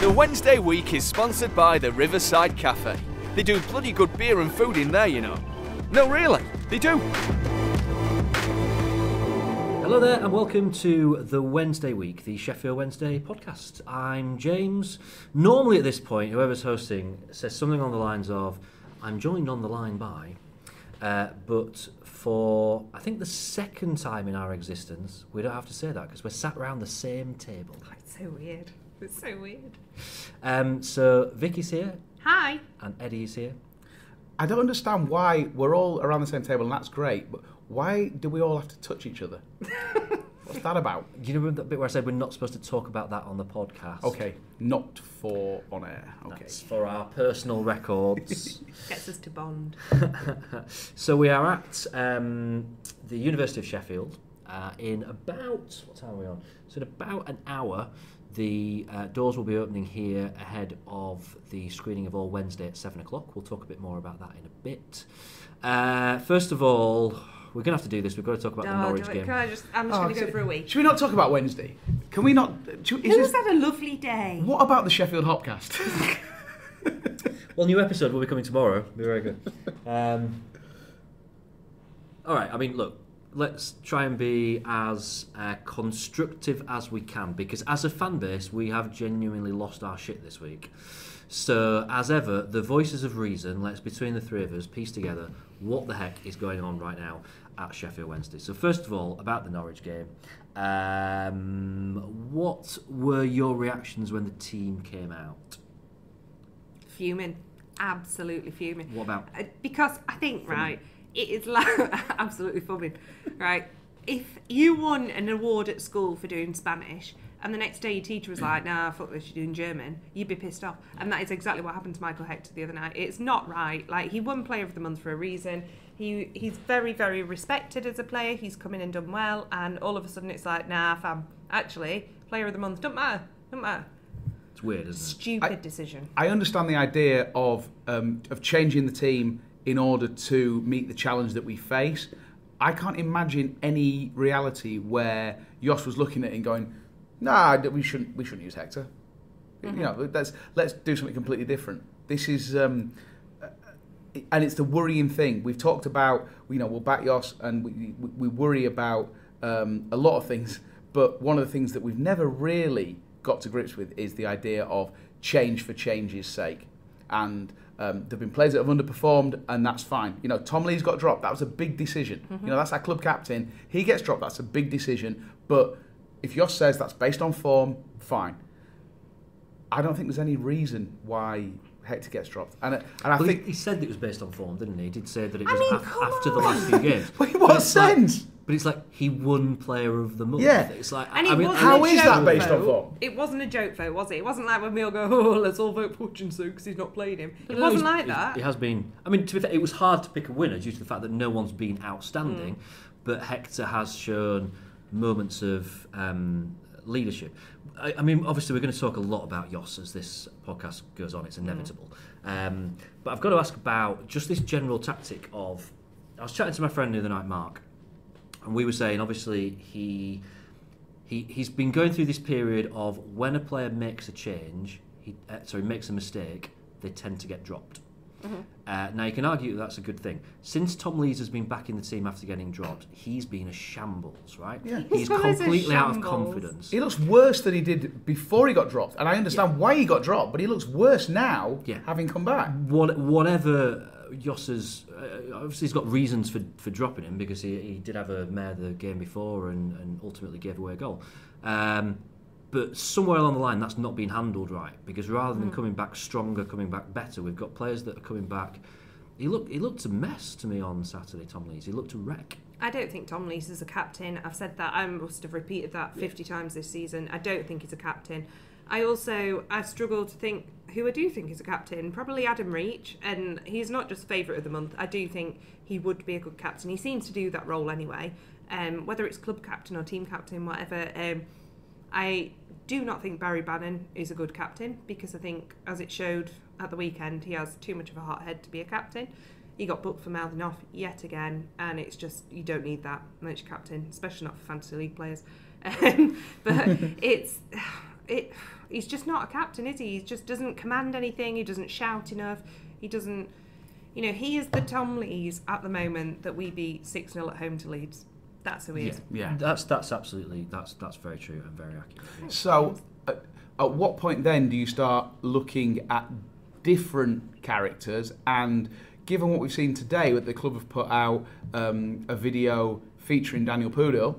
The Wednesday week is sponsored by the Riverside Cafe. They do bloody good beer and food in there, you know. No, really, they do. Hello there and welcome to the Wednesday week, the Sheffield Wednesday podcast. I'm James. Normally at this point, whoever's hosting says something on the lines of, I'm joined on the line by, but for, I think, the second time in our existence, we don't have to say that because we're sat around the same table. Oh, it's so weird. It's so weird. So Vicky's here. Hi. And Eddie's here. I don't understand why we're all around the same table, and that's great, but why do we all have to touch each other? What's that about? You know that bit where I said we're not supposed to talk about that on the podcast? Okay, not for on air. Okay. That's for our personal records. Gets us to bond. So we are at the University of Sheffield in about, what time are we on? So in about an hour, the doors will be opening here ahead of the screening of All Wednesday at 7 o'clock. We'll talk a bit more about that in a bit. First of all, we're going to have to do this. We've got to talk about the Norwich game. I'm just going to go for a week. Should we not talk about Wednesday? Can we not? Who's had a lovely day? What about the Sheffield Hopcast? Well, new episode will be coming tomorrow. It'll be very good. All right, I mean, look, let's try and be as constructive as we can, because as a fan base, we have genuinely lost our shit this week. So, as ever, the voices of reason, let's between the three of us piece together what the heck is going on right now at Sheffield Wednesday. So, first of all, about the Norwich game, what were your reactions when the team came out? Fuming. Absolutely fuming. What about? Because I think, right, it is like absolutely fuming, right? If you won an award at school for doing Spanish and the next day your teacher was like, nah, fuck this, you're doing German, you'd be pissed off. And that is exactly what happened to Michael Hector the other night. It's not right. Like, he won Player of the Month for a reason. He's very, very respected as a player. He's come in and done well. And all of a sudden it's like, nah, fam, actually, Player of the Month, don't matter. It's weird, isn't it? Stupid decision. I understand the idea of changing the team in order to meet the challenge that we face. I can't imagine any reality where Jos was looking at it and going, nah, we shouldn't use Hector. Mm-hmm. You know, let's do something completely different. This is, and it's the worrying thing. We've talked about, we'll back Jos, and we worry about a lot of things. But one of the things that we've never really got to grips with is the idea of change for change's sake. And there've been players that have underperformed, and that's fine. Tom Lee's got dropped. That was a big decision. Mm-hmm. That's our club captain. He gets dropped. That's a big decision. But if Jos says that's based on form, fine. I don't think there's any reason why Hector gets dropped. And I think he said that it was based on form, didn't he? He did say that it was after the last few games. In what sense? But it's like he won Player of the Month. Yeah. It's like, how is that based on form? It wasn't a joke vote, was it? It wasn't like when we all go, oh, let's all vote for Hutchinson because he's not played him. It wasn't like that. It has been. I mean, to be fair, it was hard to pick a winner due to the fact that no one's been outstanding. But Hector has shown moments of leadership. I mean, obviously, we're going to talk a lot about Jos as this podcast goes on. It's inevitable. But I've got to ask about just this general tactic of. I was chatting to my friend the other night, Mark. And we were saying, obviously, he's been going through this period of when a player makes a change, makes a mistake, they tend to get dropped. Mm-hmm. Now, you can argue that's a good thing. Since Tom Lees has been back in the team after getting dropped, he's been a shambles, right? Yeah. He's completely out of confidence. He looks worse than he did before he got dropped. And I understand why he got dropped, but he looks worse now, having come back. Whatever Jos's... obviously, he's got reasons for dropping him because he did have a mare the game before and ultimately gave away a goal. But somewhere along the line, that's not been handled right because rather than coming back stronger, coming back better, we've got players that are coming back. He looked a mess to me on Saturday, Tom Lees. He looked a wreck. I don't think Tom Lees is a captain. I've said that. I must have repeated that 50 times this season. I don't think he's a captain. I struggle to think who I do think is a captain. Probably Adam Reach, and he's not just favourite of the month. I do think he would be a good captain. He seems to do that role anyway. Whether it's club captain or team captain, whatever. I do not think Barry Bannon is a good captain because I think, as it showed at the weekend, he has too much of a hot head to be a captain. He got booked for mouthing off yet again, and it's just, you don't need that when it's your captain, especially not for fantasy league players. But he's just not a captain, is he? He just doesn't command anything. He doesn't shout enough. He doesn't. He is the Tom Lees at the moment that we beat 6-0 at home to Leeds. That's who he is. Yeah. That's absolutely that's very true and very accurate. So, at what point then do you start looking at different characters? And given what we've seen today, that the club have put out a video featuring Daniel Pudil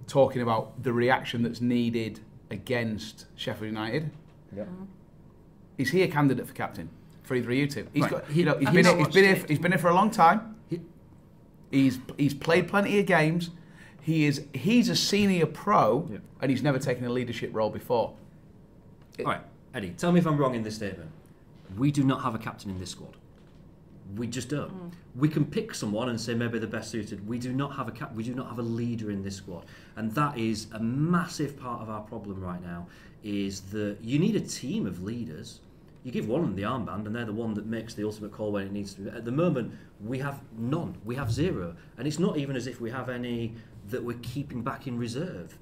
talking about the reaction that's needed against Sheffield United. Yeah. Is he a candidate for captain for either of you two? He's been here for a long time. He's played plenty of games. He's a senior pro, and he's never taken a leadership role before. All right, Eddie, tell me if I'm wrong in this statement. We do not have a captain in this squad. We just don't. We can pick someone and say maybe the best suited. We do not have we do not have a leader in this squad, and that is a massive part of our problem right now. Is that you need a team of leaders. You give one of them the armband, and they're the one that makes the ultimate call when it needs to be. At the moment, we have none. We have zero, and it's not even as if we have any that we're keeping back in reserve.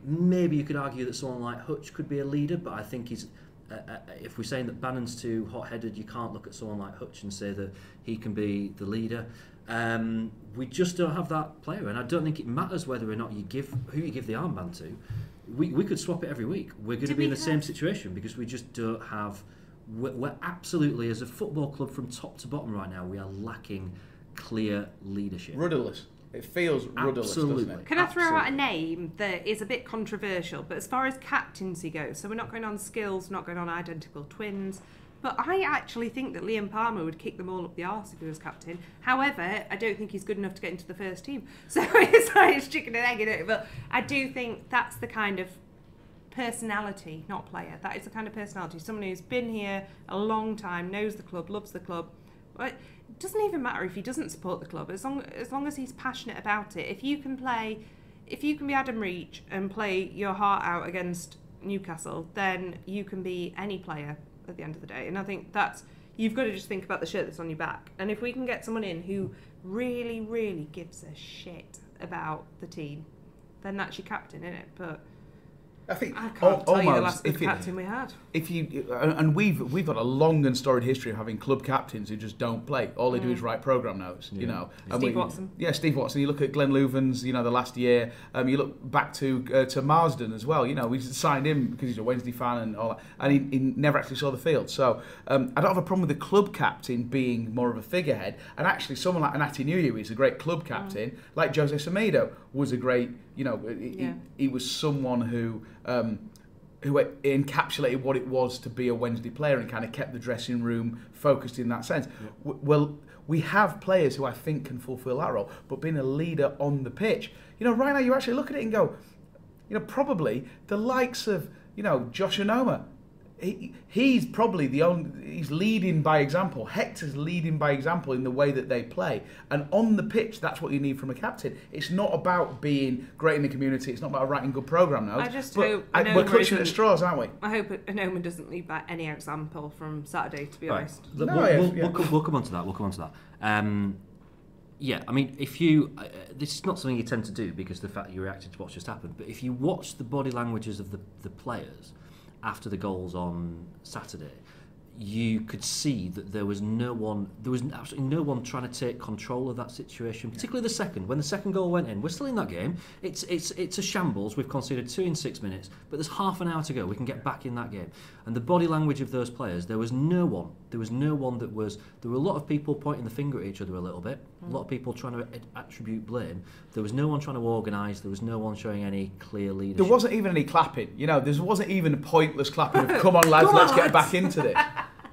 Maybe you could argue that someone like Hutch could be a leader, but I think he's. If we're saying that Bannon's too hot-headed, you can't look at someone like Hutch and say that he can be the leader. We just don't have that player, and I don't think it matters whether or not who you give the armband to. We could swap it every week. We're going to be in the same situation because we just don't have. We're absolutely, as a football club from top to bottom right now, we are lacking clear leadership. Rudderless. It feels rudderless, doesn't it? Can I throw out a name that is a bit controversial, but as far as captaincy goes, so we're not going on skills, not going on identical twins, but I actually think that Liam Palmer would kick them all up the arse if he was captain. However, I don't think he's good enough to get into the first team. So it's chicken and egg, isn't it? But I do think that's the kind of personality, not player. That is the kind of personality. Someone who's been here a long time, knows the club, loves the club. It doesn't even matter if he doesn't support the club, as long as he's passionate about it. If you can be Adam Reach and play your heart out against Newcastle, then you can be any player at the end of the day. And I think you've got to just think about the shirt that's on your back. And if we can get someone in who really, really gives a shit about the team, then that's your captain, isn't it? But I think I can't tell you the last good captain we had. We've got a long and storied history of having club captains who just don't play. All they do is write programme notes, Steve Watson. Yeah, Steve Watson. You look at Glenn Leuven's, the last year. You look back to Marsden as well. We signed him because he's a Wednesday fan and all that, and he never actually saw the field. So I don't have a problem with the club captain being more of a figurehead. And actually, someone like Anati Nuyu is a great club captain, like Jose Semedo was a great. He was someone who encapsulated what it was to be a Wednesday player and kind of kept the dressing room focused in that sense. Yeah. Well, we have players who I think can fulfil that role, but being a leader on the pitch, right now you actually look at it and go, probably the likes of, Josh Onoma. He's probably he's leading by example. Hector's leading by example in the way that they play. And on the pitch, that's what you need from a captain. It's not about being great in the community. It's not about writing good programme notes. I just hope we're clutching at straws, aren't we? I hope Onoma doesn't lead by any example from Saturday, to be honest. We'll come on to that. We'll come on to that. Yeah, I mean, if you... this is not something you tend to do because of the fact that you're reacting to what's just happened, but if you watch the body languages of the players after the goals on Saturday, you could see that there was absolutely no one trying to take control of that situation, particularly the second. When the second goal went in, we're still in that game. It's a shambles. We've conceded 2 in 6 minutes, but there's half an hour to go. We can get back in that game. And the body language of those players, there was no one that was... There were a lot of people pointing the finger at each other a little bit, a lot of people trying to attribute blame. There was no one trying to organise, there was no one showing any clear leadership. There wasn't even any clapping, there wasn't even a pointless clapping of, come on lads, let's get back into this.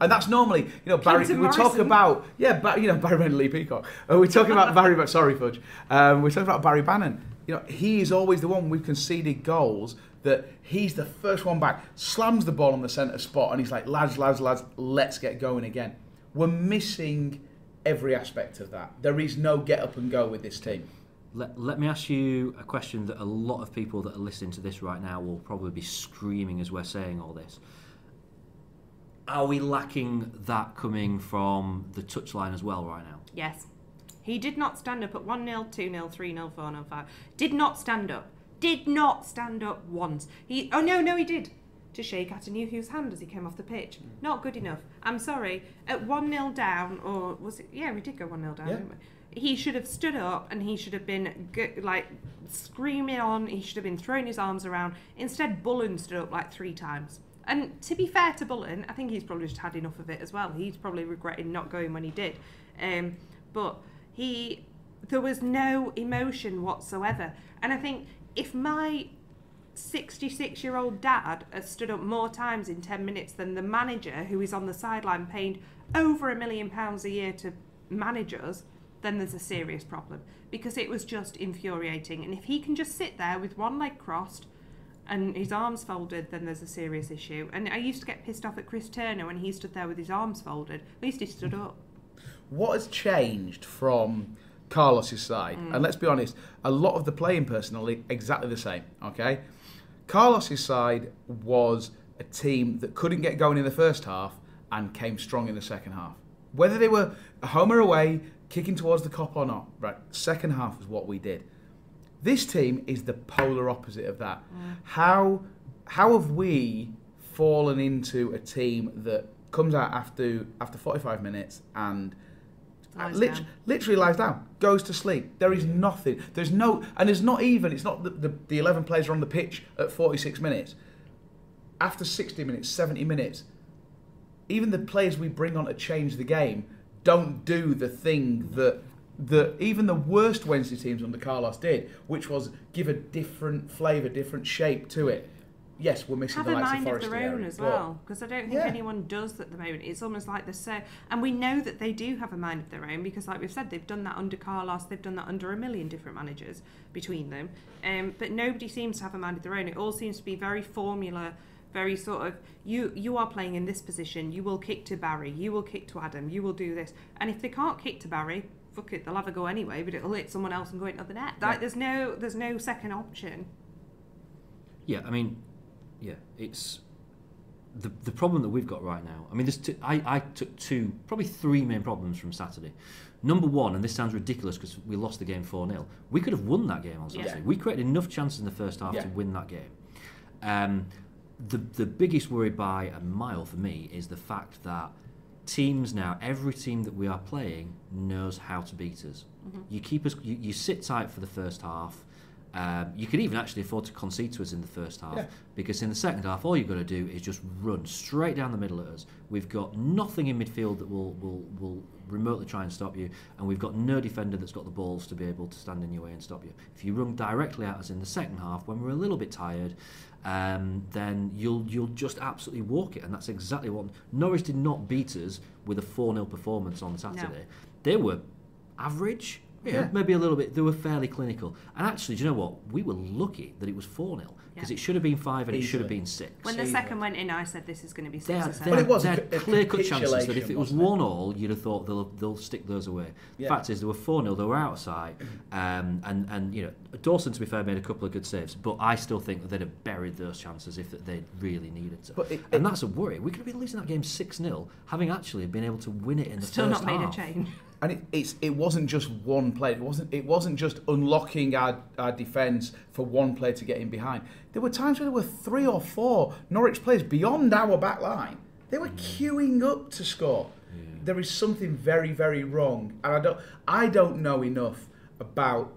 And that's normally, Barry. We talk about, Barry Bannon, Lee Peacock. We talk about Barry. Sorry, Fudge. We talk about Barry Bannon. He is always the one we've conceded goals that he's the first one back, slams the ball on the centre spot, and he's like, lads, let's get going again. We're missing every aspect of that. There is no get up and go with this team. Let me ask you a question that a lot of people that are listening to this right now will probably be screaming as we're saying all this. Are we lacking that coming from the touchline as well right now? Yes. He did not stand up at 1-0, 2-0, 3-0, 4-0, 5. Did not stand up. Did not stand up once. He did. to shake Atanuhu's hand as he came off the pitch. Not good enough. I'm sorry. At 1-0 down, or was it? Yeah, we did go 1-0 down, didn't we? He should have stood up and he should have been screaming on. He should have been throwing his arms around. Instead, Bullen stood up like 3 times. And to be fair to Bullen, I think he's probably just had enough of it as well. He's probably regretting not going when he did. But there was no emotion whatsoever. And I think if my 66-year-old dad has stood up more times in 10 minutes than the manager who is on the sideline paid over £1 million a year to manage us, then there's a serious problem, because it was just infuriating. And if he can just sit there with one leg crossed and his arms folded, then there's a serious issue. And I used to get pissed off at Chris Turner when he stood there with his arms folded. At least he stood up. What has changed from Carlos's side? And let's be honest, a lot of the playing personnel are exactly the same, okay? Carlos's side was a team that couldn't get going in the first half and came strong in the second half. Whether they were home or away, kicking towards the Kop or not, right? Second half was what we did. This team is the polar opposite of that. How have we fallen into a team that comes out after 45 minutes and literally lies down, goes to sleep? There is nothing. There's not the 11 players are on the pitch at 46 minutes. After 60 minutes, 70 minutes, even the players we bring on to change the game don't do the thing that even the worst Wednesday teams under Carlos did, which was give a different flavour, different shape to it. Yes, we're missing the likes of Forest. Have a mind of their own as well, because I don't think anyone does at the moment. It's almost like they're so... And we know that they do have a mind of their own, because like we've said, they've done that under Carlos, they've done that under a million different managers between them. But nobody seems to have a mind of their own. It all seems to be very formula, very sort of, you are playing in this position, you will kick to Barry, you will kick to Adam, you will do this. And if they can't kick to Barry, fuck it, they'll have a go anyway, but it'll hit someone else and go into the net. Like, there's no second option. Yeah, I mean... Yeah, it's the problem that we've got right now. I mean, I took probably three main problems from Saturday. Number one, and this sounds ridiculous because we lost the game 4-0, we could have won that game on Saturday. We created enough chances in the first half to win that game. The biggest worry by a mile for me is the fact that teams now, every team that we are playing knows how to beat us. You keep us, you sit tight for the first half. You could even actually afford to concede to us in the first half, because in the second half all you've got to do is just run straight down the middle at us. We've got nothing in midfield that will remotely try and stop you, and we've got no defender that's got the balls to be able to stand in your way and stop you. If you run directly at us in the second half when we're a little bit tired, then you'll just absolutely walk it, and that's exactly what Norwich did. Not beat us with a 4-0 performance on Saturday. No. They were average. Yeah, maybe a little bit. They were fairly clinical. And actually, do you know what? We were lucky that it was 4-0, because it should have been 5 and it should have been 6. When the second went in, I said this is going to be 6 or 7. But it was clear-cut chances that if it was 1-1, you'd have thought they'll stick those away. The fact is, they were 4-0, they were out of sight. And you know, Dawson, to be fair, made a couple of good saves, but I still think that they'd have buried those chances if they really needed to. And that's a worry. We could have been losing that game 6-0, having actually been able to win it in the still first half. Still not made a change. And it wasn't just one play. It wasn't just unlocking our defence for one player to get in behind. There were times where there were 3 or 4 Norwich players beyond our back line. They were queuing up to score. There is something very, very wrong, and I don't know enough about,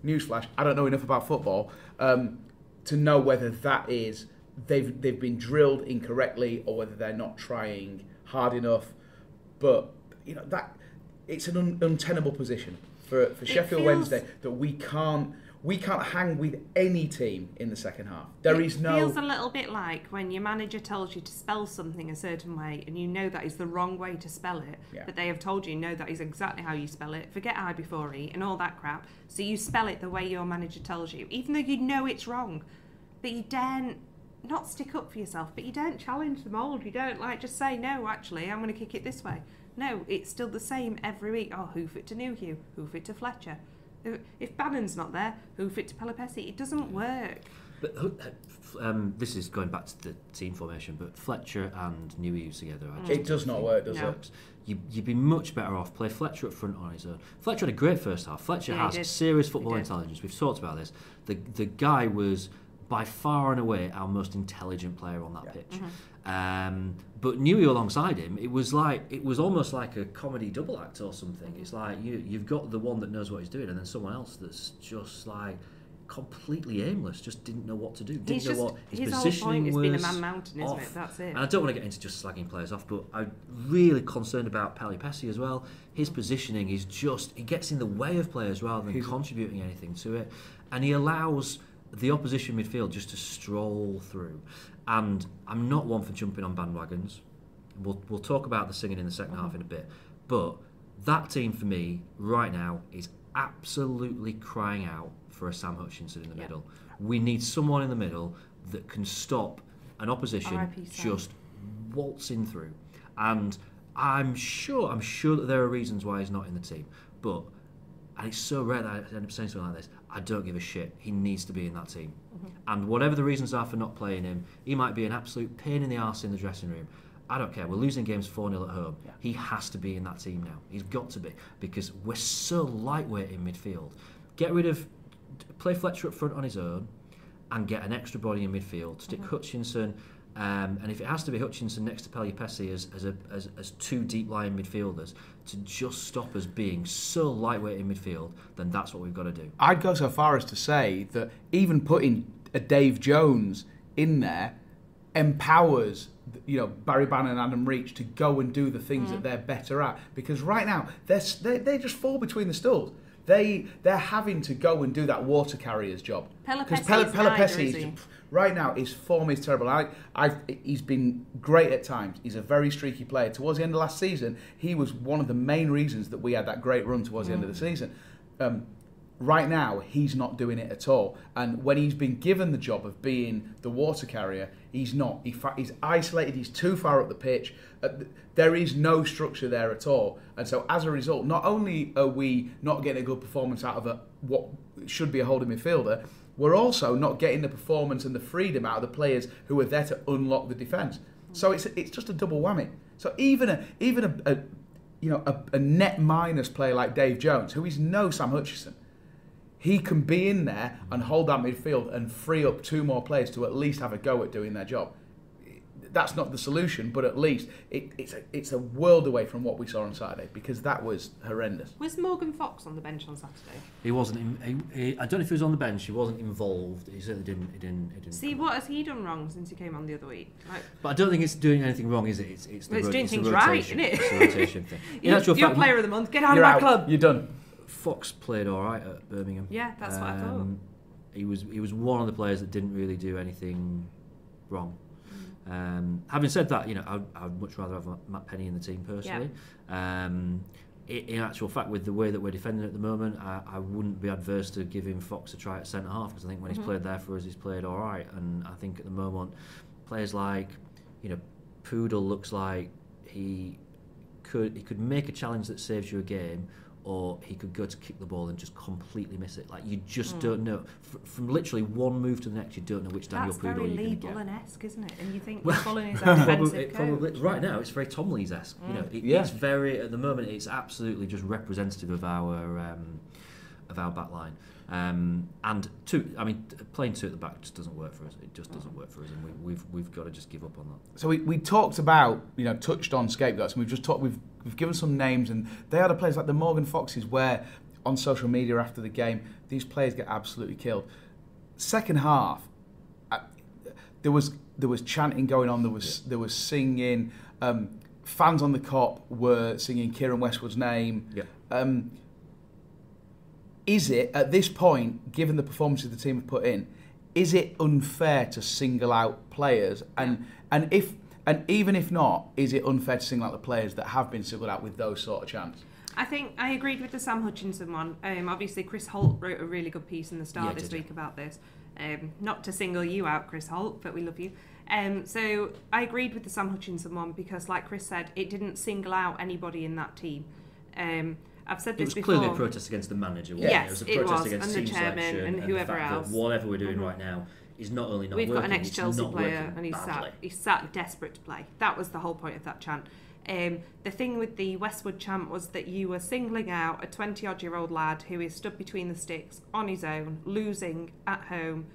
newsflash, I don't know enough about football to know whether that is they've been drilled incorrectly or whether they're not trying hard enough. But you know that. It's an untenable position for Sheffield Wednesday that we can't hang with any team in the second half. It feels a little bit like when your manager tells you to spell something a certain way and you know that is the wrong way to spell it, but they have told you no, that is exactly how you spell it. Forget I before E and all that crap. So you spell it the way your manager tells you, even though you know it's wrong. But you daren't not stick up for yourself, but you don't challenge the mould. You don't just say, no, actually, I'm going to kick it this way. No, it's still the same every week. Oh, hoof it to Newhue, hoof it to Fletcher. If Bannon's not there, hoof it to Pelopessi. It doesn't work. But this is going back to the team formation, but Fletcher and Newhue together, it does not work, does it? You'd be much better off play Fletcher up front on his own. Fletcher had a great first half. Fletcher has serious football intelligence. We've talked about this. The guy was by far and away our most intelligent player on that pitch. But Newey alongside him, it was almost like a comedy double act or something. It's like you've got the one that knows what he's doing, and then someone else that's just like completely aimless, just didn't know what to do, didn't know what his positioning was. His whole point is being a man mountain, isn't it? That's it. And I don't want to get into just slagging players off, but I'm really concerned about Pelipesi as well. His positioning is just, he gets in the way of players rather than contributing anything to it, and he allows the opposition midfield just to stroll through. And I'm not one for jumping on bandwagons. We'll talk about the singing in the second half in a bit, but that team for me right now is absolutely crying out for a Sam Hutchinson in the middle. We need someone in the middle that can stop an opposition just waltzing through. And I'm sure that there are reasons why he's not in the team. But, and it's so rare that I end up saying something like this, I don't give a shit. He needs to be in that team. And whatever the reasons are for not playing him, he might be an absolute pain in the arse in the dressing room. I don't care. We're losing games 4-0 at home. He has to be in that team now. He's got to be, because we're so lightweight in midfield. Play Fletcher up front on his own and get an extra body in midfield. Stick Hutchinson, and if it has to be Hutchinson next to Pelipesi as two deep-lying midfielders to just stop us being so lightweight in midfield, then that's what we've got to do. I'd go so far as to say that even putting a Dave Jones in there empowers Barry Bannon and Adam Reach to go and do the things that they're better at, because right now they just fall between the stools. They're having to go and do that water carrier's job. Because Pelipesi right now, his form is terrible. He's been great at times. He's a very streaky player. Towards the end of last season, he was one of the main reasons that we had that great run towards the end of the season. Right now, he's not doing it at all. And when he's been given the job of being the water carrier, he's not. He's isolated. He's too far up the pitch. There is no structure there at all. And so as a result, not only are we not getting a good performance out of what should be a holding midfielder, we're also not getting the performance and the freedom out of the players who are there to unlock the defence. So it's just a double whammy. So even a net minus player like Dave Jones, who is no Sam Hutchinson, he can be in there and hold that midfield and free up two more players to at least have a go at doing their job. That's not the solution, but at least it's a world away from what we saw on Saturday, because that was horrendous. Was Morgan Fox on the bench on Saturday? He wasn't. I don't know if he was on the bench. He wasn't involved. He certainly didn't. See, what has he done wrong since he came on the other week? But I don't think it's doing anything wrong, is it? It's doing things right, isn't it? It's the rotation thing. You're player of the month. Get out of my club. You're done. Fox played all right at Birmingham. Yeah, that's what I thought. He was one of the players that didn't really do anything wrong. Having said that, I'd much rather have Matt Penny in the team personally. Yeah. In actual fact, with the way that we're defending at the moment, I wouldn't be adverse to giving Fox a try at centre half, because I think when he's played there for us, he's played all right. And I think at the moment, players like Poodle looks like he could make a challenge that saves you a game, or he could go to kick the ball and just completely miss it. Like, you just don't know. From literally one move to the next, you don't know which Daniel Poodle you're going to get. That's very Lee Bullen-esque, isn't it? And you think he's following his own defensive probably right now, it's very Tom Lees-esque. It's very, at the moment, it's absolutely just representative of our back line. And playing two at the back just doesn't work for us. It just doesn't work for us, and we've got to just give up on that. So we talked about, touched on scapegoats, and we've given some names, and they are the players like the Morgan Foxes, where on social media after the game, these players get absolutely killed. Second half, there was chanting going on. There was singing. Fans on the Kop were singing Kieran Westwood's name. Yeah. Is it, at this point, given the performances the team have put in, is it unfair to single out players? And even if not, is it unfair to single out the players that have been singled out with those sort of chants? I think I agreed with the Sam Hutchinson one. Obviously, Chris Holt wrote a really good piece in the Star this week about this. Not to single you out, Chris Holt, but we love you. So I agreed with the Sam Hutchinson one because, like Chris said, it didn't single out anybody in that team. I've said this before. It was clearly a protest against the manager. Yes, it was a protest against and team the chairman selection and whoever else. Whatever we're doing right now is not only not working. We've got an ex-Chelsea player, and he's sat desperate to play. That was the whole point of that chant. The thing with the Westwood chant was that you were singling out a 20-odd-year-old lad who is stood between the sticks on his own, losing at home,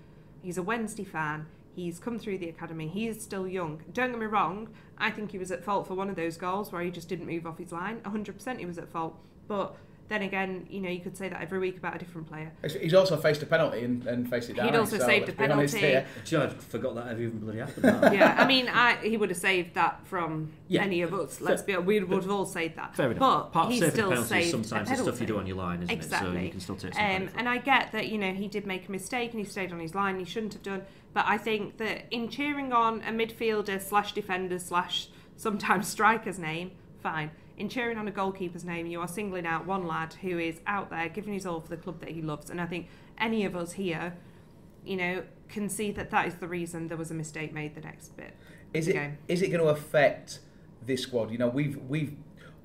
He's a Wednesday fan. He's come through the academy. He is still young. Don't get me wrong. I think he was at fault for one of those goals where he just didn't move off his line. 100% he was at fault. But then again, you could say that every week about a different player. He's also faced a penalty and faced it down. He'd also saved a penalty. I forgot that ever even bloody happened. That. Yeah, I mean, he would have saved that from any of us. Let's be honest, we would have all saved that. Fair enough. But Part of he saving still penalties saved sometimes a the stuff penalty. you do on your line, isn't Exactly. it? So you can still take some credit for it. And I get that, he did make a mistake and he stayed on his line. He shouldn't have done. But I think that in cheering on a midfielder / defender / sometimes striker's name, fine. In cheering on a goalkeeper's name, you are singling out one lad who is out there giving his all for the club that he loves. And I think any of us here, can see that is the reason there was a mistake made the next bit. Is it going to affect this squad? We've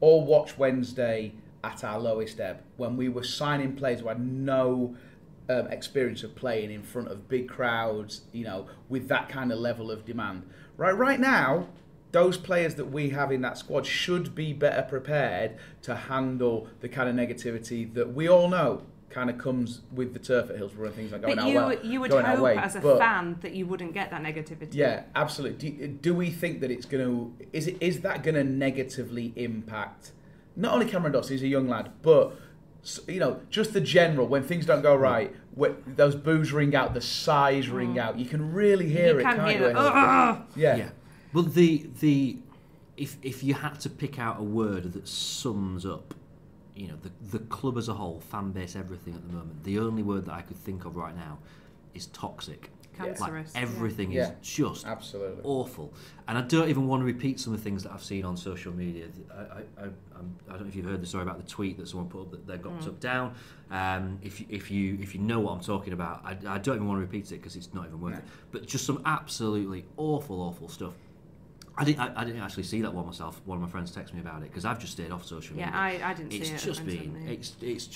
all watched Wednesday at our lowest ebb when we were signing players who had no experience of playing in front of big crowds, with that kind of level of demand. Right now, those players that we have in that squad should be better prepared to handle the kind of negativity that we all know kind of comes with the turf at Hillsborough and things like going our way. You would hope as a fan that you wouldn't get that negativity. Yeah, absolutely. Do we think that it's going to... Is that going to negatively impact not only Cameron Dawson, he's a young lad, but... just the general, when things don't go right, those boos ring out, the sighs ring out. You can really hear it, can't you? Yeah. Well, if you had to pick out a word that sums up, the club as a whole, fan base, everything at the moment, the only word that I could think of right now is toxic. Cancerous. Like everything is just absolutely awful. And I don't even want to repeat some of the things that I've seen on social media. I don't know if you've heard the story about the tweet that someone put up that they got took down. If you know what I'm talking about, I don't even want to repeat it because it's not even worth it. But just some absolutely awful stuff. I didn't actually see that one myself. One of my friends texted me about it because I've just stayed off social media. Yeah, I didn't see it. It's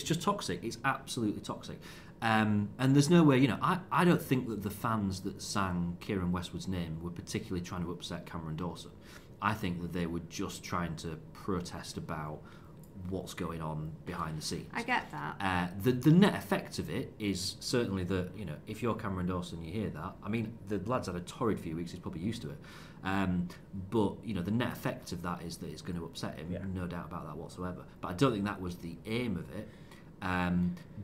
just toxic. It's absolutely toxic. And there's no way, I don't think that the fans that sang Kieran Westwood's name were particularly trying to upset Cameron Dawson. I think that they were just trying to protest about what's going on behind the scenes. I get that. The net effect of it is certainly that, if you're Cameron Dawson, you hear that. I mean, the lad's had a torrid few weeks, he's probably used to it. But, the net effect of that is that it's going to upset him, no doubt about that whatsoever. But I don't think that was the aim of it.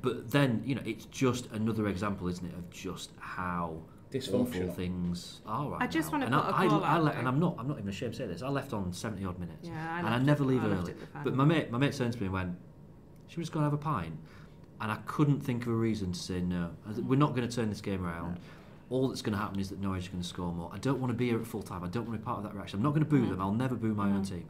But then, it's just another example, isn't it, of just how awful things are right now. I just want to put a call out. And I'm not even ashamed to say this. I left on 70 odd minutes, and I never leave early. But my mate turned to me and went, "Should we just go and have a pint?" And I couldn't think of a reason to say no. We're not going to turn this game around. All that's going to happen is that Norwich is going to score more. I don't want to be here at full time. I don't want to be part of that reaction. I'm not going to boo them. I'll never boo my own team.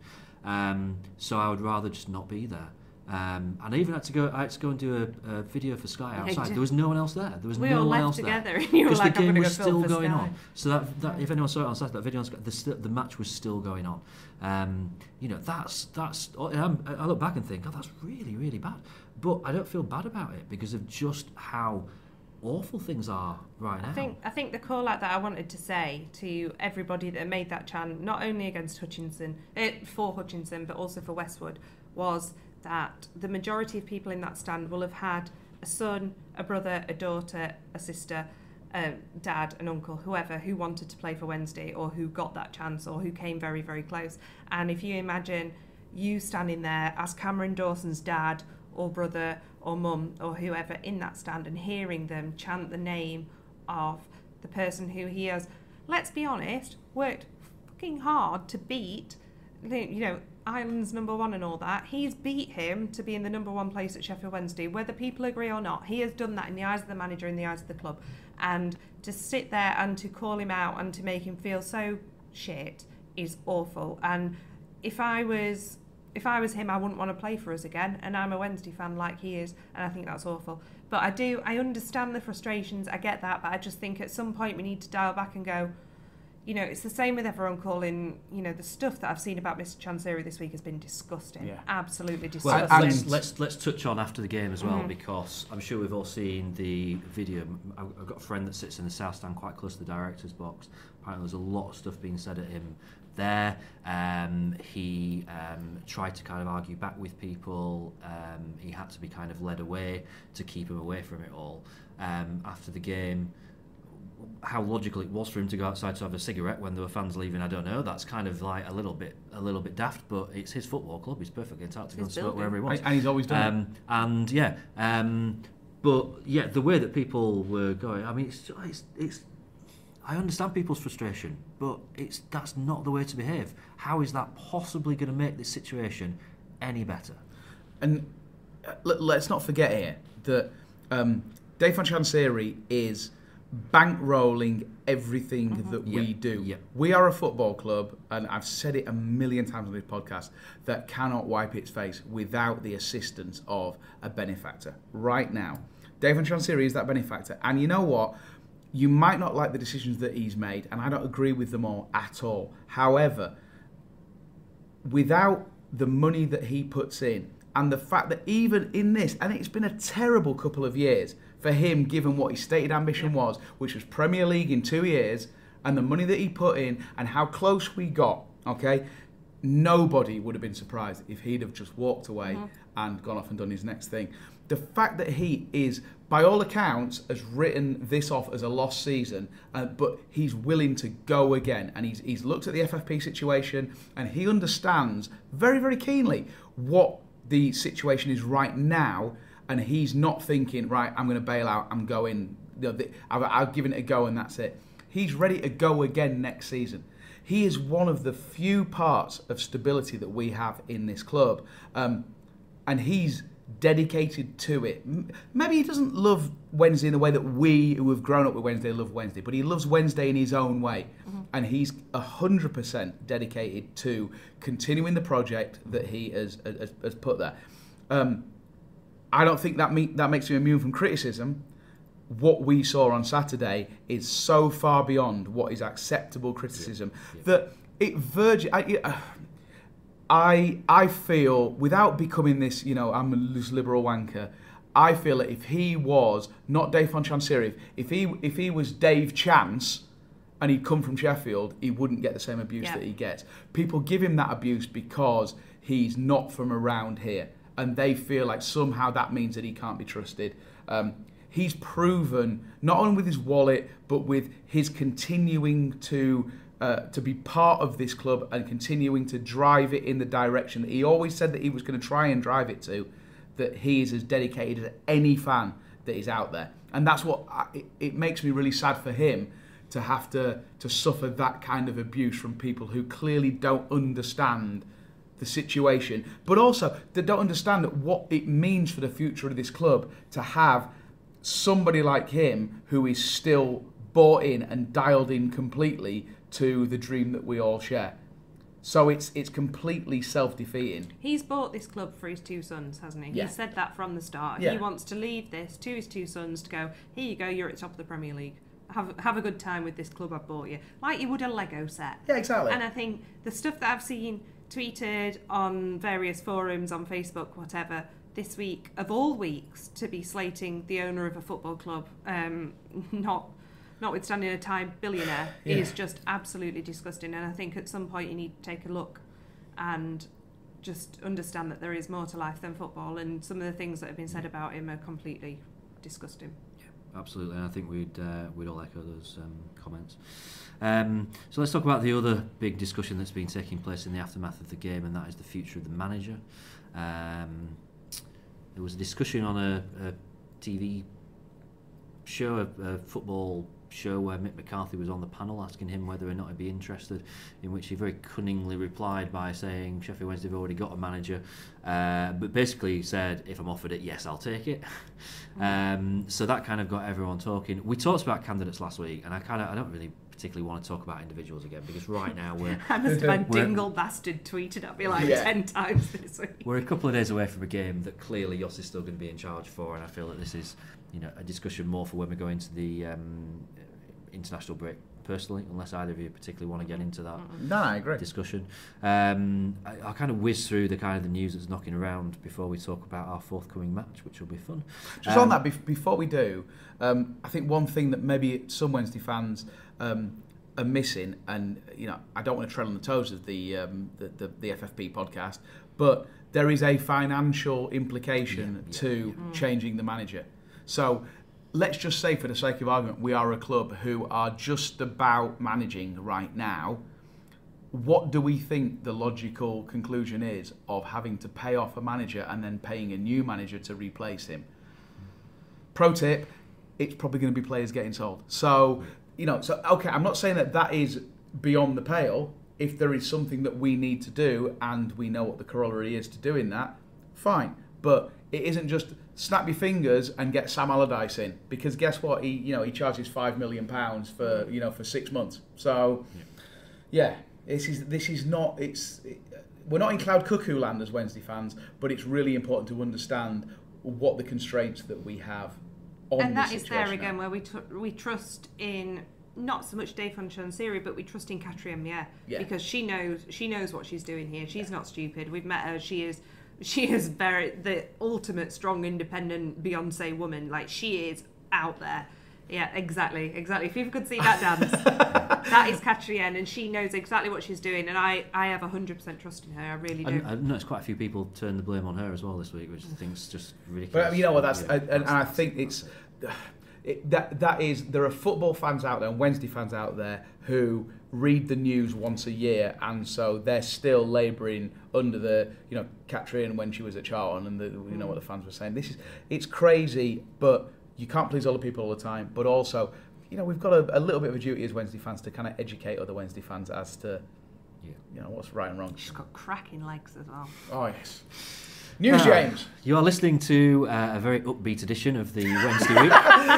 So I would rather just not be there. And I even had to go and do a video for Sky outside. There was no one else there. We all left together, and you were like, the game was still going Sky. on. So that if anyone saw it on Saturday, that video on Sky, the match was still going on. That's. I look back and think, that's really, really bad. But I don't feel bad about it because of just how awful things are right now. I think the call out that I wanted to say to everybody that made that chant, not only against for Hutchinson, but also for Westwood, was that the majority of people in that stand will have had a son, a brother, a daughter, a sister, a dad, an uncle, whoever, who wanted to play for Wednesday or who got that chance or who came very, very close. And if you imagine you standing there as Cameron Dawson's dad or brother or mum or whoever in that stand and hearing them chant the name of the person who he has, let's be honest, worked fucking hard to beat, Ireland's number one and all that. He's beat him to be in the number one place at Sheffield Wednesday, whether people agree or not. He has done that in the eyes of the manager, in the eyes of the club. And to sit there and to call him out and to make him feel so shit is awful. And if I was him, I wouldn't want to play for us again. And I'm a Wednesday fan like he is, and I think that's awful. But I understand the frustrations, I get that, but I just think at some point we need to dial back and go, it's the same with everyone calling, the stuff that I've seen about Mr. Chansiri this week has been disgusting. Yeah. Absolutely disgusting. Well, let's touch on after the game as well, because I'm sure we've all seen the video. I've got a friend that sits in the south stand quite close to the director's box. Apparently there's a lot of stuff being said at him there. He tried to kind of argue back with people. He had to be kind of led away to keep him away from it all. After the game, how logical it was for him to go outside to have a cigarette when there were fans leaving, I don't know. That's kind of like a little bit daft, but it's his football club. He's perfectly entitled to go and smoke wherever he wants. And he's always done it. But yeah, the way that people were going, I mean, it's I understand people's frustration, but that's not the way to behave. How is that possibly going to make this situation any better? And let's not forget here that Dave Chansiri is bankrolling everything that we do. Yep. We are a football club, and I've said it a million times on this podcast, that cannot wipe its face without the assistance of a benefactor. Right now, Dave Chansiri is that benefactor. And you know what? You might not like the decisions that he's made, and I don't agree with them all at all. However, without the money that he puts in, and the fact that even in this, and it's been a terrible couple of years for him, given what his stated ambition was, which was Premier League in 2 years, and the money that he put in, and how close we got, okay? Nobody would have been surprised if he'd have just walked away and gone off and done his next thing. The fact that he is, by all accounts, has written this off as a lost season, but he's willing to go again, and he's looked at the FFP situation, and he understands very, very keenly what the situation is right now, and he's not thinking, right, I'm going to bail out, I'm going, I've given it a go and that's it. He's ready to go again next season. He is one of the few parts of stability that we have in this club, and he's dedicated to it. Maybe he doesn't love Wednesday in the way that we, who have grown up with Wednesday, love Wednesday, but he loves Wednesday in his own way, and he's 100% dedicated to continuing the project that he has put there. I don't think that makes him immune from criticism. What we saw on Saturday is so far beyond what is acceptable criticism that it verges. I feel, without becoming this, I'm a loose liberal wanker, I feel that if he was not Dave Chansiri, if he was Dave Chance and he'd come from Sheffield, he wouldn't get the same abuse that he gets. People give him that abuse because he's not from around here, and they feel like somehow that means that he can't be trusted. He's proven, not only with his wallet, but with his continuing to be part of this club and continuing to drive it in the direction that he always said that he was going to try and drive it to, that he is as dedicated as any fan that is out there. And that's what it makes me really sad for him to have to suffer that kind of abuse from people who clearly don't understand the situation, but also they don't understand what it means for the future of this club to have somebody like him who is still bought in and dialed in completely to the dream that we all share. So it's completely self-defeating. He's bought this club for his two sons, hasn't he? Yeah. He said that from the start. Yeah. He wants to leave this to his two sons to go, here you go, you're at the top of the Premier League. Have a good time with this club I've bought you. Like you would a Lego set. Yeah, exactly. And I think the stuff that I've seen tweeted on various forums, on Facebook, whatever, this week, of all weeks, to be slating the owner of a football club, notwithstanding a time billionaire, is just absolutely disgusting. And I think at some point you need to take a look and just understand that there is more to life than football, and some of the things that have been said about him are completely disgusting. Yeah, absolutely, and I think we'd all echo those comments. So let's talk about the other big discussion that's been taking place in the aftermath of the game, and that is the future of the manager. There was a discussion on a TV show, a football show, where Mick McCarthy was on the panel asking him whether or not he'd be interested, in which he very cunningly replied by saying Sheffield Wednesday have already got a manager, but basically said, if I'm offered it, yes, I'll take it. So that kind of got everyone talking. We talked about candidates last week, and I don't really particularly want to talk about individuals again, because right now I must have had Dingle Bastard tweeted at me 10 times this week. We're a couple of days away from a game that clearly Jos is still going to be in charge for, and I feel that this is a discussion more for when we go into the international break, personally, unless either of you particularly want to get into that I agree. discussion. I'll kind of whiz through the news that's knocking around before we talk about our forthcoming match, which will be fun. Just on that, before we do, I think one thing that maybe some Wednesday fans are missing, and I don't want to tread on the toes of the FFP podcast, but there is a financial implication to changing the manager. So let's just say, for the sake of argument, we are a club who are just about managing right now. What do we think the logical conclusion is of having to pay off a manager and then paying a new manager to replace him? Pro tip, it's probably going to be players getting sold. So, okay, I'm not saying that is beyond the pale. If there is something that we need to do and we know what the corollary is to doing that, fine. But it isn't just snap your fingers and get Sam Allardyce in, because guess what? He charges £5 million for 6 months. So, yeah. This is not. We're not in cloud cuckoo land as Wednesday fans, but it's really important to understand what the constraints that we have on and this that is situation there again, where we trust in not so much Dave Funchal-Siri, but we trust in Katrien Mier, because she knows what she's doing here. She's not stupid. We've met her. She is the ultimate strong, independent Beyonce woman. Like, she is out there. Yeah, exactly. If you could see that dance, that is Katrien, and she knows exactly what she's doing, and I have 100% trust in her. I really do. I've noticed quite a few people turn the blame on her as well this week, which I think is just ridiculous. But you know what? And I think there are football fans out there and Wednesday fans out there who read the news once a year, and so they're still labouring under the Katrien when she was at Charlton, and what the fans were saying. It's crazy, but you can't please all the people all the time. But also, we've got a little bit of a duty as Wednesday fans to kind of educate other Wednesday fans as to what's right and wrong. She's got cracking legs as well. Oh yes. News, James. You are listening to a very upbeat edition of the Wednesday week.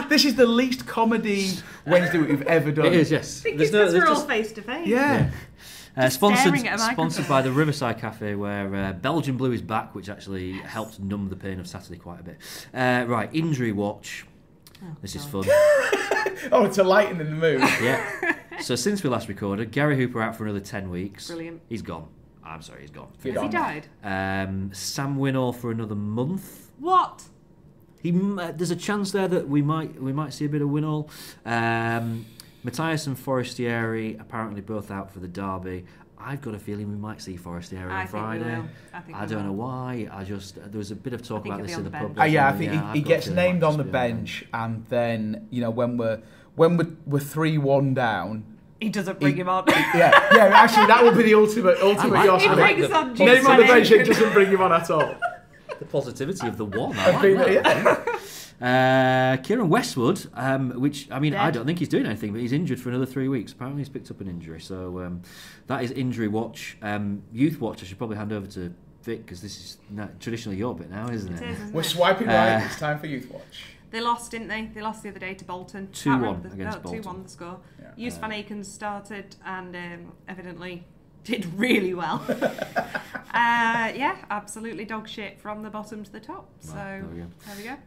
This is the least comedy Wednesday week we've ever done. It is, yes. Because we're all face to face. Yeah. Sponsored by the Riverside Cafe, where Belgian Blue is back, which actually helped numb the pain of Saturday quite a bit. Right, injury watch. This is fun. To lighten the mood. Yeah. So since we last recorded, Gary Hooper out for another 10 weeks. Brilliant. He's gone. I'm sorry, he's gone. Has he died? Sam Winnall for another month. What? There's a chance there that we might see a bit of Winnall. Matthias and Forestieri apparently both out for the derby. I've got a feeling we might see Forestieri on Friday. I don't know why. There was a bit of talk about this in the pub. I think he gets named on the bench, and then when we're 3-1 down, he doesn't bring him on. Actually, that would be the ultimate Yoss. He brings on Name on the bench and doesn't bring him on at all. The positivity of the one. I like that. Kieran Westwood, which I don't think he's doing anything, but he's injured for another 3 weeks. Apparently he's picked up an injury, so that is injury watch. Youth watch, I should probably hand over to Vic, because this is traditionally your bit now, isn't it? We're swiping right. It's time for youth watch. They lost, didn't they? They lost the other day to Bolton. 2-1 against Bolton. 2-1 the score. Yeah. Van Akens started and evidently did really well. Absolutely dog shit from the bottom to the top. So there we go.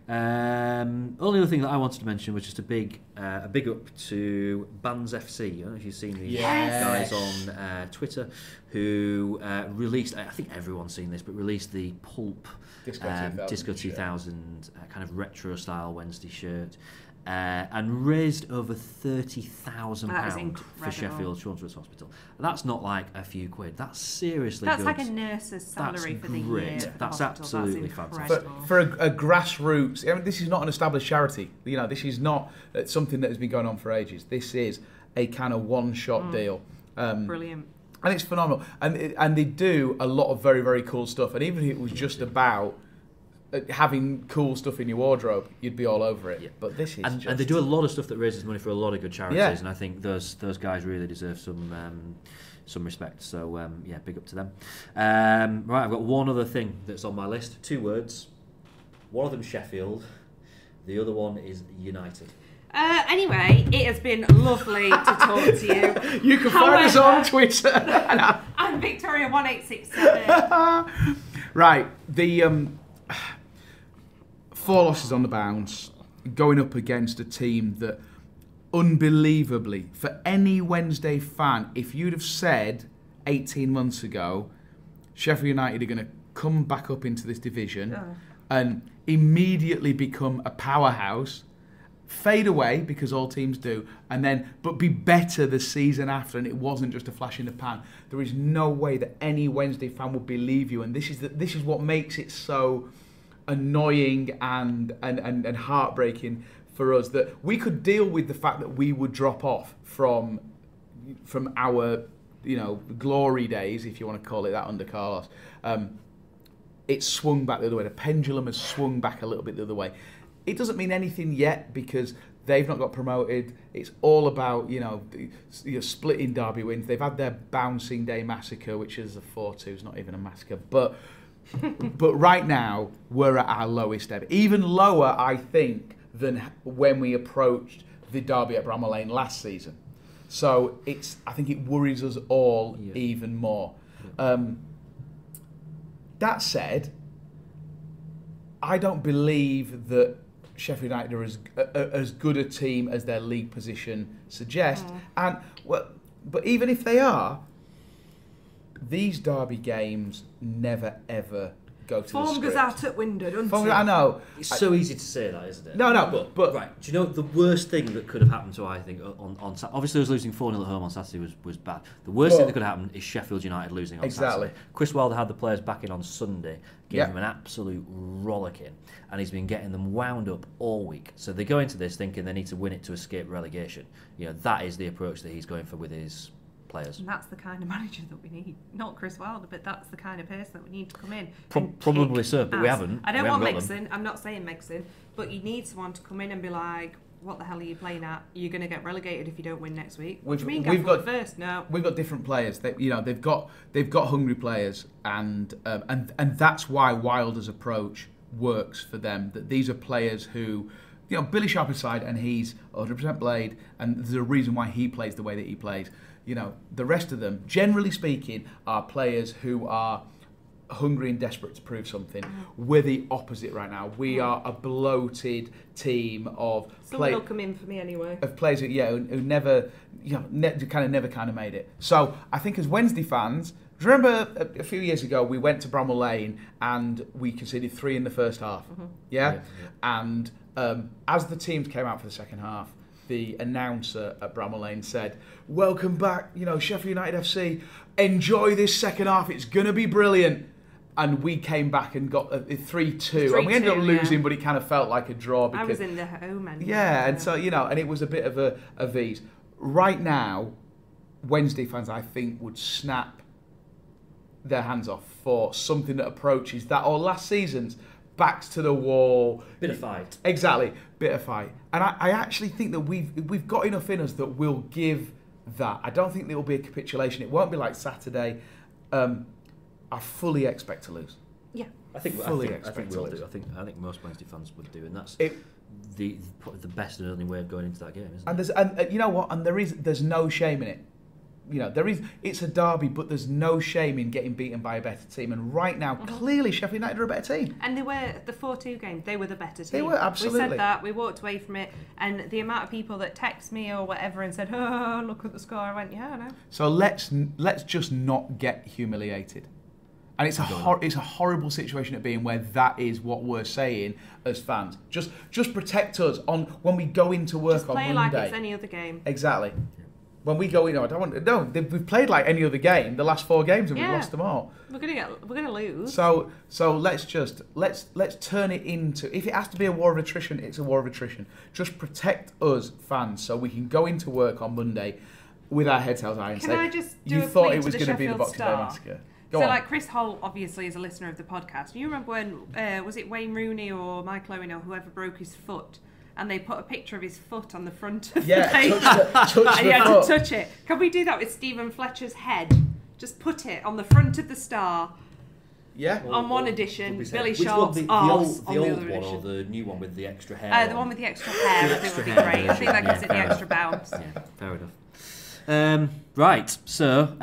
Only other thing that I wanted to mention was just a big up to Bands FC. I don't know if you've seen these guys on Twitter who released, I think everyone's seen this, but released the Pulp Disco 2000 kind of retro style Wednesday shirt. And raised over £30,000 for Sheffield Children's Hospital. That's not like a few quid. That's seriously good. That's like a nurse's salary for the year. That's absolutely fantastic. For a grassroots, this is not an established charity. This is not something that has been going on for ages. This is a kind of one-shot deal. Brilliant. And it's phenomenal. And they do a lot of very, very cool stuff. And even if it was just about having cool stuff in your wardrobe, you'd be all over it. Yeah. But this is and they do a lot of stuff that raises money for a lot of good charities, and I think those guys really deserve some respect. So big up to them. Right, I've got one other thing that's on my list. 2 words. One of them Sheffield. The other one is United. Anyway, it has been lovely to talk to you. You can find us on Twitter. I'm Victoria1867. Right, the 4 losses on the bounce, going up against a team that, unbelievably, for any Wednesday fan, if you'd have said 18 months ago, Sheffield United are going to come back up into this division and immediately become a powerhouse, fade away, because all teams do, but be better the season after, and it wasn't just a flash in the pan, there is no way that any Wednesday fan would believe you, and this is what makes it so annoying and heartbreaking for us that we could deal with the fact that we would drop off from our, glory days, if you want to call it that, under Carlos. It's swung back the other way. The pendulum has swung back a little bit the other way. It doesn't mean anything yet because they've not got promoted. It's all about, splitting derby wins. They've had their bouncing day massacre, which is a 4-2. It's not even a massacre. But right now, we're at our lowest ever. Even lower, I think, than when we approached the derby at Bramall Lane last season. So I think it worries us all even more. That said, I don't believe that Sheffield United are as good a team as their league position suggests. But even if they are, these derby games never ever go to the Form script. goes out at window, doesn't it? I know. It's so easy to say that, isn't it? No, but right. Do you know the worst thing that could have happened to, I think, on obviously us losing 4-0 at home on Saturday was bad. The worst thing that could have happened is Sheffield United losing on Saturday. Chris Wilder had the players back in on Sunday, gave them an absolute rollicking, and he's been getting them wound up all week. So they go into this thinking they need to win it to escape relegation. That is the approach that he's going for with his players. And that's the kind of manager that we need. Not Chris Wilder, but that's the kind of person that we need to come in. Probably so, but we haven't. I don't want Megson. I'm not saying Megson, but you need someone to come in and be like, what the hell are you playing at? You're going to get relegated if you don't win next week. What do you mean? We've got first. No, we've got different players. They've got hungry players, and that's why Wilder's approach works for them. That these are players who, Billy Sharp aside, and he's 100% Blade, and there's a reason why he plays the way that he plays. The rest of them, generally speaking, are players who are hungry and desperate to prove something. We're the opposite right now. We are a bloated team of someone will come in for me anyway. Of players who never, never made it. So I think as Wednesday fans, do you remember a few years ago we went to Bramall Lane and we conceded 3 in the first half? Yeah? And as the teams came out for the second half, the announcer at Bramall Lane said, "Welcome back, Sheffield United FC. Enjoy this second half. It's going to be brilliant." And we came back and got a 3-2. And we ended up losing, but it kind of felt like a draw. Because, I was in the home end. Yeah, and so, and it was a bit of a V's. Right now, Wednesday fans, I think, would snap their hands off for something that approaches that, or last season's backs to the wall. Bit of fight. Exactly, bit of fight. And I actually think that we've got enough in us that we'll give that. I don't think there will be a capitulation. It won't be like Saturday. I fully expect to lose. Yeah, I think we all do. I think most Wednesday fans would do, and that's the best and only way of going into that game, isn't it? And you know what? And there's no shame in it. It's a derby, but there's no shame in getting beaten by a better team. And right now, clearly, Sheffield United are a better team. And they were, the 4-2 game, they were the better team. They were, absolutely. We said that, we walked away from it, and the amount of people that text me or whatever and said, "Oh, look at the score," I went, "Yeah, I know." So let's just not get humiliated. And it's a horrible situation to be in where that is what we're saying as fans. Just protect us when we go into work just on Monday. Play like it's any other game. Exactly. When we go in, we've played like any other game. The last 4 games and we've lost them all. We're gonna lose. So let's turn it into, if it has to be a war of attrition, it's a war of attrition. Just protect us fans so we can go into work on Monday with our heads held high and say, you thought it was going to be the Boxing Day massacre. So like Chris Holt obviously is a listener of the podcast. You remember when was it Wayne Rooney or Michael Owen or whoever broke his foot, and they put a picture of his foot on the front of the paper, and he had to touch it. Can we do that with Stephen Fletcher's head? Just put it on the front of the Star. Yeah. On one edition, Billy Sharp's arse on the other one edition. Or the new one with the extra hair? The one with the extra hair. I think would be great. I think that gives it the extra bounce. Yeah, fair enough. Right, so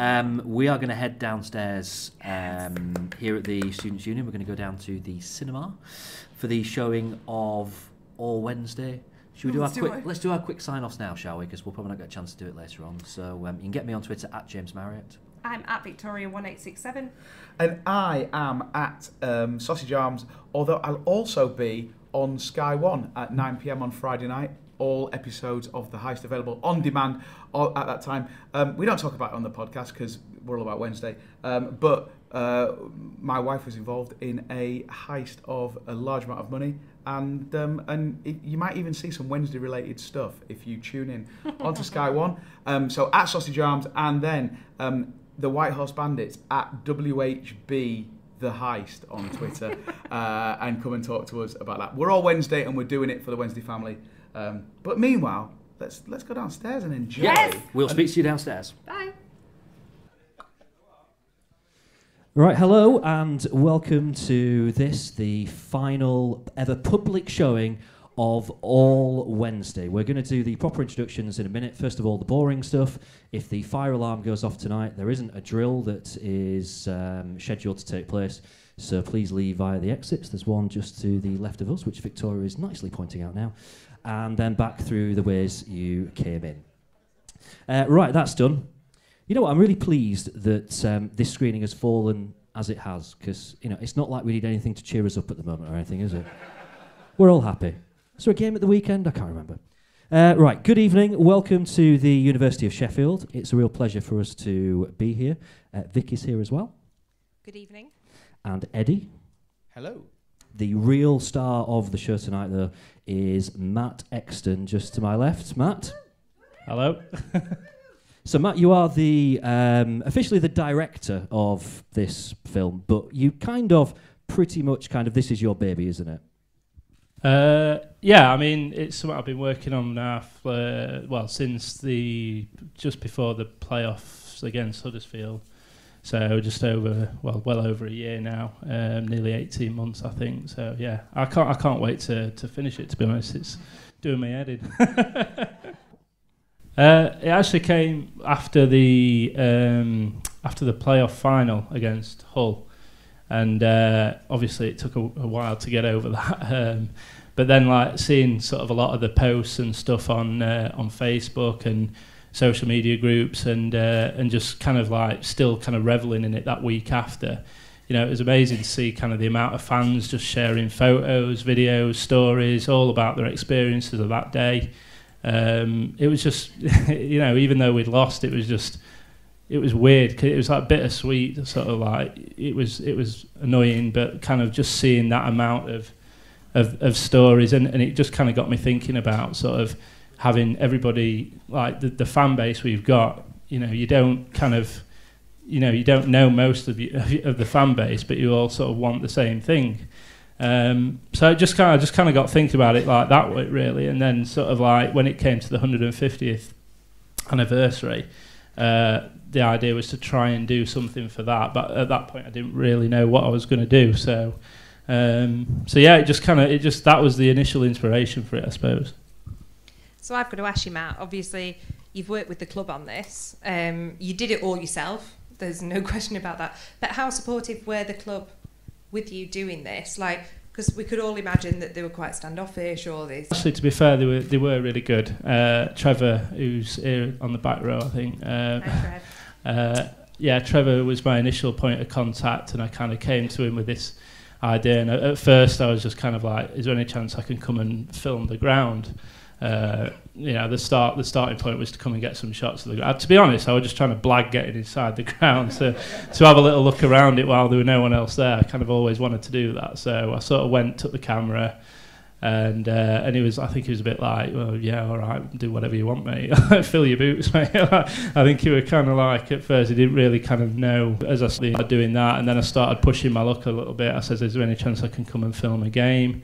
we are going to head downstairs here at the Students' Union. We're going to go down to the cinema for the showing of All Wednesday. Should we let's do our quick sign-offs now, shall we? Because we'll probably not get a chance to do it later on. So you can get me on Twitter at James Marriott. I'm at Victoria1867. And I am at Sausage Arms, although I'll also be on Sky One at 9 p.m. on Friday night. All episodes of The Heist available on demand at that time. We don't talk about it on the podcast because we're all about Wednesday. But my wife was involved in a heist of a large amount of money, you might even see some Wednesday-related stuff if you tune in onto Sky One. So at Sausage Arms, and then the White Horse Bandits at WHB The Heist on Twitter, and come and talk to us about that. We're all Wednesday, and we're doing it for the Wednesday family. But meanwhile, let's go downstairs and enjoy. Yes! We'll speak to you downstairs. Bye. Right, hello and welcome to this, the final ever public showing of All Wednesday. We're going to do the proper introductions in a minute. First of all, the boring stuff. If the fire alarm goes off tonight, there isn't a drill that is scheduled to take place, so please leave via the exits. There's one just to the left of us, which Victoria is nicely pointing out now, and then back through the ways you came in. Right, that's done. You know what, I'm really pleased that this screening has fallen as it has, because it's not like we need anything to cheer us up at the moment or anything, is it? We're all happy. Is there a game at the weekend? I can't remember. Right, good evening. Welcome to the University of Sheffield. It's a real pleasure for us to be here. Vic is here as well. Good evening. And Eddie. Hello. The real star of the show tonight, though, is Matt Exton, just to my left. Matt. Hello. So, Matt, you are the officially the director of this film, but you pretty much this is your baby, isn't it? Yeah, I mean, it's something I've been working on now since just before the playoffs against Huddersfield. So just well over a year now, nearly 18 months, I think. So yeah, I can't wait to finish it. To be honest, it's doing my head in. It actually came after the playoff final against Hull, and obviously it took a while to get over that. But then, seeing sort of a lot of the posts and stuff on Facebook and social media groups, and just still reveling in it that week after. It was amazing to see the amount of fans just sharing photos, videos, stories, all about their experiences of that day. It was just, even though we'd lost, it was weird. It was bittersweet, it was annoying, but just seeing that amount of stories, and it just got me thinking about sort of having everybody, the fan base we've got. You don't you don't know most of the fan base, but you all sort of want the same thing. So I just got thinking about it like that way, really. And then sort of when it came to the 150th anniversary, the idea was to try and do something for that. But at that point, I didn't really know what I was going to do. So yeah, that was the initial inspiration for it, I suppose. So I've got to ask you, Matt, obviously you've worked with the club on this. You did it all yourself. There's no question about that. But how supportive were the club with you doing this? Because we could all imagine that they were quite standoffish or this. Actually, to be fair, they were really good. Trevor, who's here on the back row, I think. Hi, Trev. Trevor was my initial point of contact, and I came to him with this idea. And at first, I was just is there any chance I can come and film the ground? The starting point was to come and get some shots of the ground. To be honest, I was just trying to blag getting inside the ground to have a little look around it while there was no one else there. I always wanted to do that, so I sort of took the camera, and he was, I think he was a bit well, yeah, all right, do whatever you want, mate. Fill your boots, mate. I think he was at first he didn't really know. As I started doing that, and then I started pushing my luck a little bit. I said, is there any chance I can come and film a game?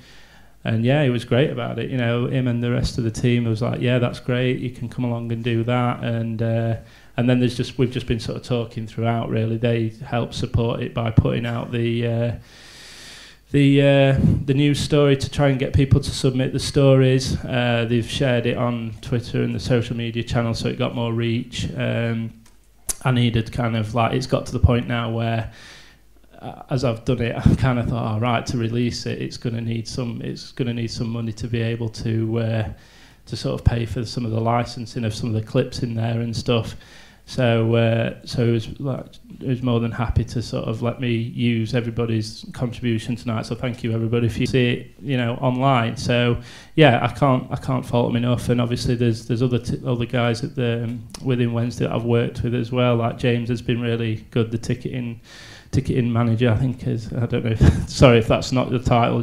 And yeah, he was great about it. Him and the rest of the team was yeah, that's great. You can come along and do that. And then we've just been sort of talking throughout. Really, they help support it by putting out the news story to try and get people to submit the stories. They've shared it on Twitter and the social media channel, so it got more reach. I needed it's got to the point now where, as I've done it, I've thought, all right, to release it, it's going to need some money to be able to sort of pay for some of the licensing of some of the clips in there and stuff. So it was more than happy to sort of let me use everybody's contribution tonight. So thank you, everybody, if you see it, online. So yeah, I can't fault them enough. And obviously there's other guys within Wednesday that I've worked with as well. Like James has been really good. The ticketing manager, I think is. I don't know. Sorry if that's not the title,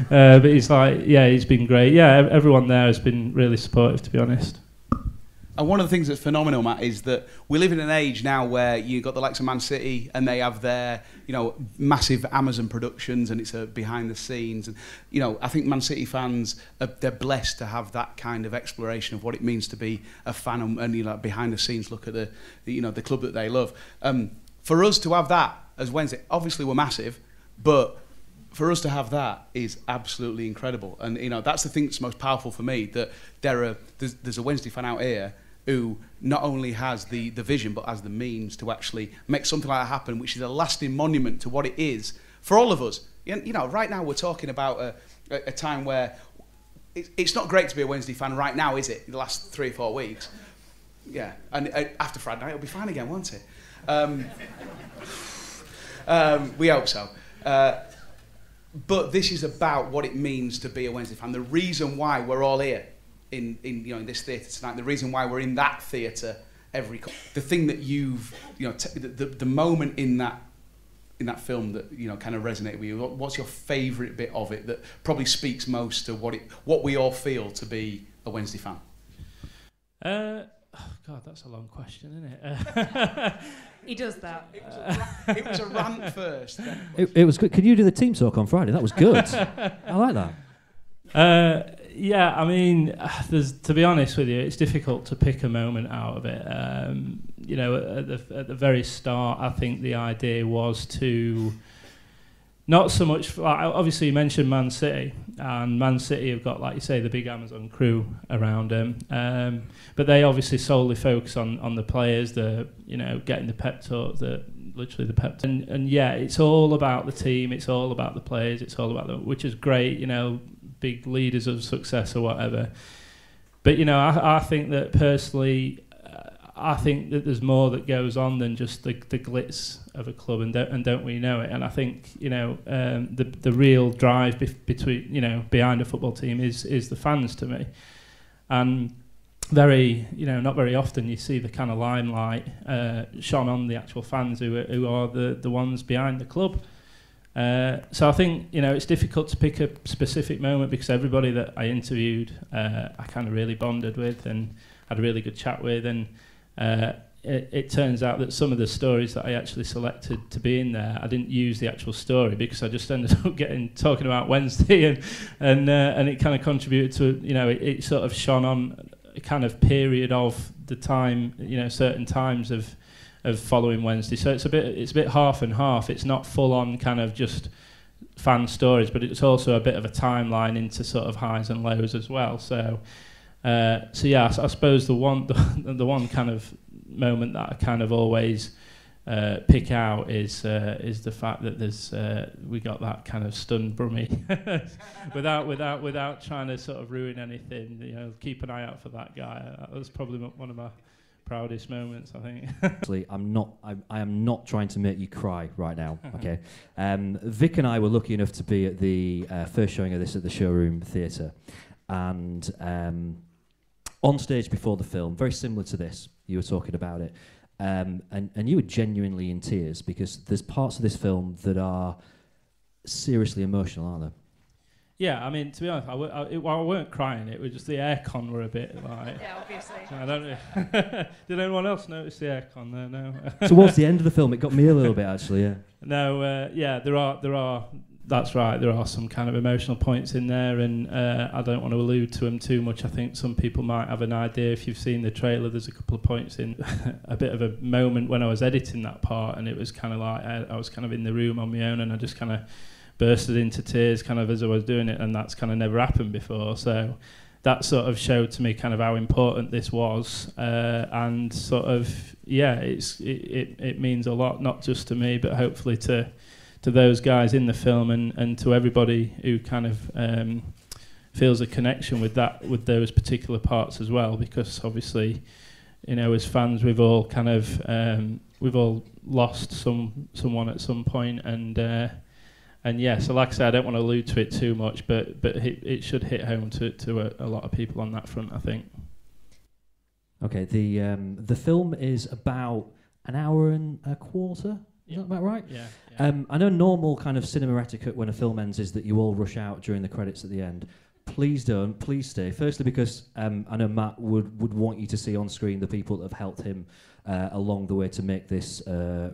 but he's like, yeah, he's been great. Yeah, everyone there has been really supportive, to be honest. And one of the things that's phenomenal, Matt, is that we live in an age now where you've got the likes of Man City and they have their, massive Amazon productions, and it's behind the scenes. And, I think Man City fans, they're blessed to have that kind of exploration of what it means to be a fan and behind the scenes look at the club that they love. For us to have that as Wednesday, obviously we're massive, but for us to have that is absolutely incredible. And, that's the thing that's most powerful for me, that there's a Wednesday fan out here who not only has the vision but has the means to actually make something like that happen, which is a lasting monument to what it is for all of us. Right now we're talking about a time where it's not great to be a Wednesday fan right now, is it? The last 3 or 4 weeks. Yeah, and after Friday night it'll be fine again, won't it? We hope so. But this is about what it means to be a Wednesday fan. The reason why we're all here in this theatre tonight, the reason why we're in that theatre the thing that you've the moment in that film that kind of resonated with you. What's your favourite bit of it that probably speaks most to what we all feel to be a Wednesday fan? God, that's a long question, isn't it? He does that. It was a rant first. It was good. Could you do the team talk on Friday? That was good. I like that. Yeah, I mean, to be honest with you, it's difficult to pick a moment out of it. At the very start, I think the idea was to not so much. Obviously, you mentioned Man City, and Man City have got, like you say, the big Amazon crew around them. But they obviously solely focus on the players, getting the pep talk, literally the pep talk. And yeah, it's all about the team, it's all about the players, it's all about them, which is great, big leaders of success or whatever. But, I think that personally, I think that there's more that goes on than just the glitz of a club, and don't we know it? And I think the real drive behind a football team is the fans to me, and not very often you see the kind of limelight shone on the actual fans who are the ones behind the club. So I think it's difficult to pick a specific moment, because everybody that I interviewed I kind of really bonded with and had a really good chat with, and it turns out that some of the stories that I actually selected to be in there, I didn't use the actual story because I just ended up talking about Wednesday, and it kind of contributed to it sort of shone on a kind of period of the time, certain times of following Wednesday. So it's a bit half and half. It's not full on kind of just fan stories, but it's also a bit of a timeline into sort of highs and lows as well. So yeah, I suppose the one kind of moment that I kind of always pick out is the fact that we got that kind of stunned Brummie without trying to sort of ruin anything. Keep an eye out for that guy. That was probably one of my proudest moments, I think. Actually, I am not trying to make you cry right now. Okay, Vic and I were lucky enough to be at the first showing of this at the Showroom Theatre, and on stage before the film, very similar to this, you were talking about it, and you were genuinely in tears, because there's parts of this film that are seriously emotional, aren't there? Yeah, I mean, to be honest, I weren't crying. It was just the aircon were a bit like... Yeah, obviously. I don't know. Did anyone else notice the aircon there? No. Towards the end of the film, it got me a little bit, actually, yeah. No, yeah, there are... That's right, there are some kind of emotional points in there, and I don't want to allude to them too much. I think some people might have an idea. If you've seen the trailer, there's a couple of points in a bit of a moment when I was editing that part, and it was kind of like I was kind of in the room on my own, and I just kind of bursted into tears kind of as I was doing it, and that's kind of never happened before. So that sort of showed to me kind of how important this was, and sort of, yeah, it means a lot, not just to me, but hopefully to those guys in the film, and to everybody who kind of feels a connection with those particular parts as well, because obviously, as fans, we've all kind of we've all lost someone at some point, and yeah, so like I said, I don't want to allude to it too much, but it should hit home to a lot of people on that front, I think. Okay, the film is about an hour and a quarter, Is that about right? Yeah. I know normal kind of cinema etiquette when a film ends is that you all rush out during the credits at the end. Please don't. Please stay. Firstly, because I know Matt would want you to see on screen the people that have helped him along the way to make this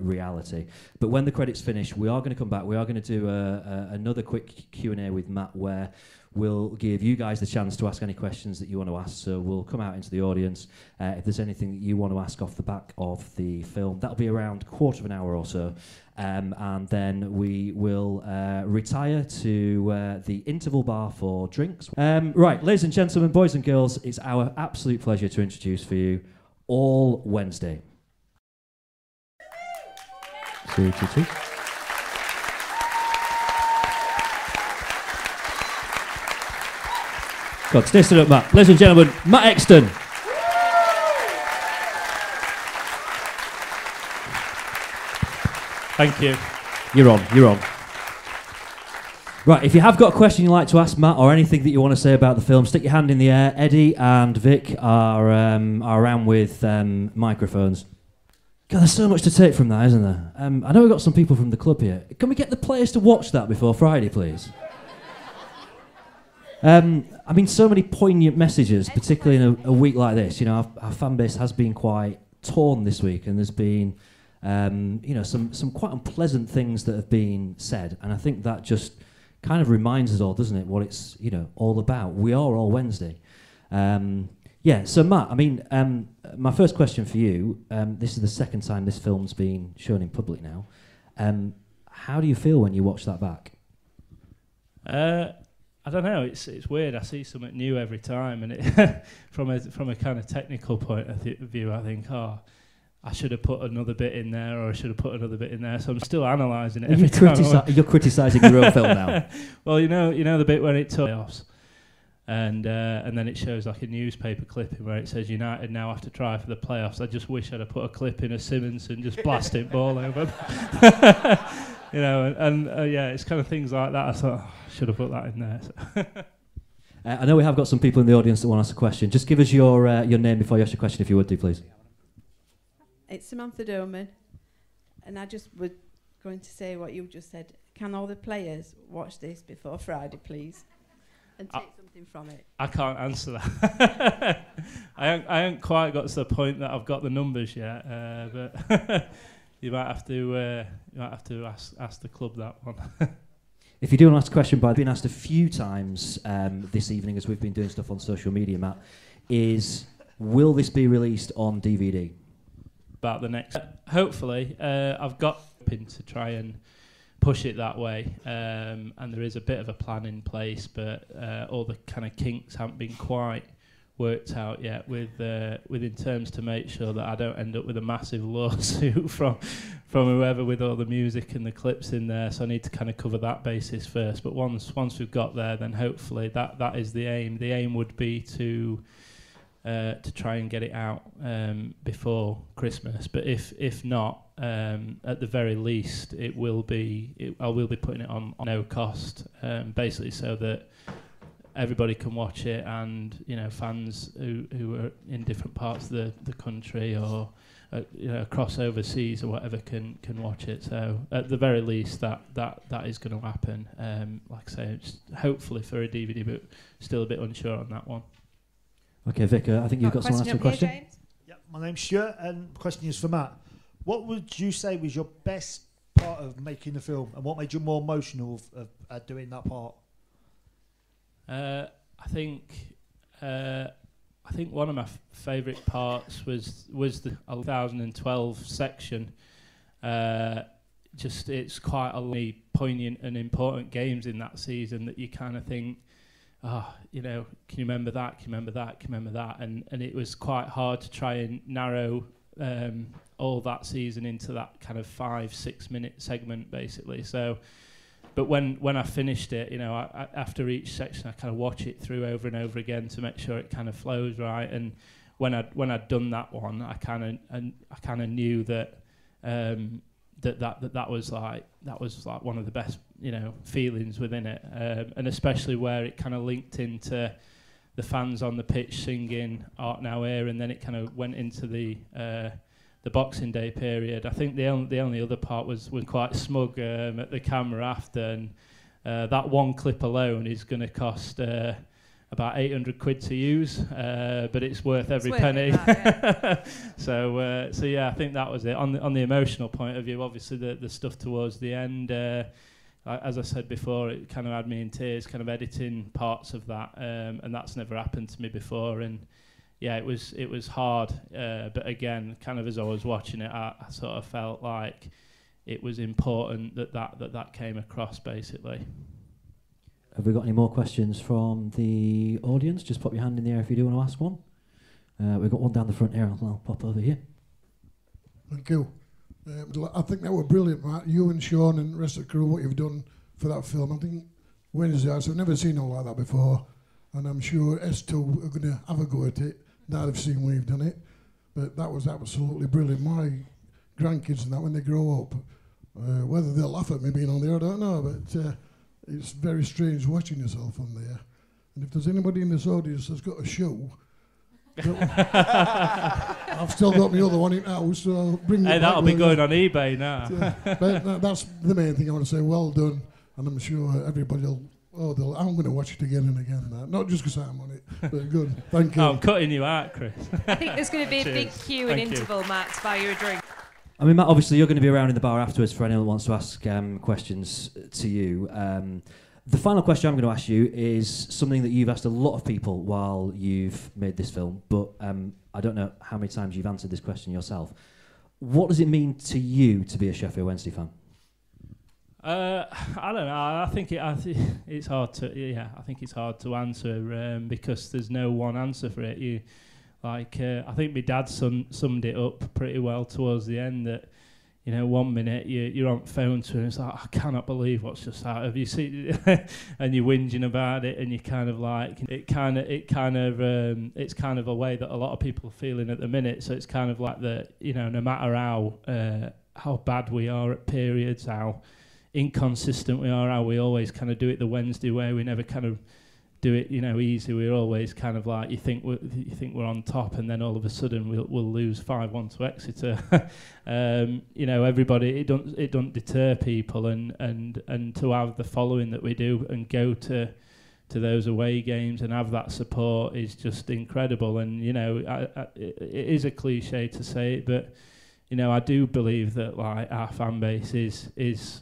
reality. But when the credits finish, we are going to come back. We are going to do another quick Q&A with Matt where we'll give you guys the chance to ask any questions that you want to ask. So we'll come out into the audience. If there's anything that you want to ask off the back of the film, that'll be around quarter of an hour or so. And then we will retire to the interval bar for drinks. Right, ladies and gentlemen, boys and girls, it's our absolute pleasure to introduce for you All Wednesday. 3, 2, 2. God, stay stood up, Matt. Ladies and gentlemen, Matt Exton. Thank you. You're on. Right, if you have got a question you'd like to ask Matt or anything that you want to say about the film, stick your hand in the air. Eddie and Vic are around with microphones. God, there's so much to take from that, isn't there? I know we've got some people from the club here. Can we get the players to watch that before Friday, please? I mean, so many poignant messages, particularly in a week like this. You know, our fan base has been quite torn this week, and there's been, you know, some quite unpleasant things that have been said, and I think that just kind of reminds us all, doesn't it, what it's, you know, all about. We are All Wednesday. Yeah. So Matt, I mean, my first question for you. This is the second time this film's been shown in public now. How do you feel when you watch that back? I don't know. It's weird. I see something new every time, and it from a kind of technical point of view, I think, I should have put another bit in there, or I should have put another bit in there. So I'm still analysing it every time. You're criticising your own film now. Well, you know the bit where it took playoffs, and then it shows like a newspaper clipping where it says United now have to try for the playoffs. I just wish I'd have put a clip in of Simmons and just blasted ball over. You know, and yeah, it's kind of things like that. I thought, I should have put that in there. So. I know we have got some people in the audience that want to ask a question. Just give us your name before you ask your question, if you would do, please. It's Samantha Doman, and I just was going to say what you just said. Can all the players watch this before Friday, please, and take something from it? I can't answer that. I haven't quite got to the point that I've got the numbers yet, but you might have to ask the club that one. If you do want to ask a question, I've been asked a few times this evening as we've been doing stuff on social media, Matt, will this be released on DVD? About the next... hopefully. I've got to try and push it that way, and there is a bit of a plan in place, but all the kind of kinks haven't been quite worked out yet with in terms to make sure that I don't end up with a massive lawsuit from whoever with all the music and the clips in there. So I need to kind of cover that basis first. But once we've got there, then hopefully that is the aim. The aim would be to try and get it out before Christmas. But if not, at the very least, I will be putting it on no cost, basically so that everybody can watch it, and you know, fans who are in different parts of the country or you know, across overseas or whatever can watch it. So at the very least, that is going to happen. Like I say, it's hopefully for a DVD, but still a bit unsure on that one. Okay, Vic, I think you've got someone to ask a question. Here, yeah, my name's Stuart, and the question is for Matt. What would you say was your best part of making the film, and what made you more emotional of doing that part? I think one of my favourite parts was the 2012 section. Just it's quite a lot of poignant and important games in that season that you kind of think, you know, can you remember that? Can you remember that? Can you remember that? And it was quite hard to try and narrow all that season into that kind of 5-6 minute segment, basically. So. But when I finished it, you know, I, after each section, I kind of watch it through over and over again to make sure it kind of flows right. And when I'd done that one, I kind of knew that that was like one of the best, you know, feelings within it, and especially where it kind of linked into the fans on the pitch singing "Art Now Here," and then it kind of went into the the Boxing Day period. I think the only other part was quite smug at the camera after, and that one clip alone is going to cost about 800 quid to use, but it's worth every penny. So yeah, I think that was it. On the emotional point of view, obviously the stuff towards the end, as I said before, it kind of had me in tears, kind of editing parts of that, and that's never happened to me before. And yeah, it was hard, but again, kind of as I was watching it, I sort of felt like it was important that came across, basically. Have we got any more questions from the audience? Just pop your hand in the air if you do want to ask one. We've got one down the front here. I'll pop over here. Thank you. I think that was brilliant, Matt. You and Sean and the rest of the crew, what you've done for that film. I think Wednesday, I've never seen it like that before, and I'm sure S2 are going to have a go at it now they've seen we've done it. But that was absolutely brilliant. My grandkids and that, when they grow up, whether they'll laugh at me being on there, I don't know, but it's very strange watching yourself on there. And if there's anybody in this audience that's got a show, I've still got my other one in house, so I'll bring it. Hey, that'll be going on eBay now. But that's the main thing I want to say. Well done, and I'm sure everybody will. I'm going to watch it again and again. Not just because I'm on it, but good. Thank you. I'm cutting you out, Chris. I think there's going to be a big queue and interval, Matt, to buy you a drink. I mean, Matt, obviously you're going to be around in the bar afterwards for anyone who wants to ask questions to you. The final question I'm going to ask you is something that you've asked a lot of people while you've made this film, but I don't know how many times you've answered this question yourself. What does it mean to you to be a Sheffield Wednesday fan? I don't know. I think it's hard to. Yeah, I think it's hard to answer because there's no one answer for it. I think my dad summed it up pretty well towards the end. That 1 minute you're on phone to him, it's like, I cannot believe what's just out of you. See, and you're whinging about it, and you kind of like it's kind of a way that a lot of people are feeling at the minute. So it's kind of like that. No matter how bad we are at periods, how inconsistent we are, how we always kind of do it the Wednesday way. We never kind of do it, easy. We're always kind of like you think we're on top, and then all of a sudden we'll lose 5-1 to Exeter. Everybody, it don't deter people, and to have the following that we do and go to those away games and have that support is just incredible. And it is a cliche to say it, but I do believe that like our fan base is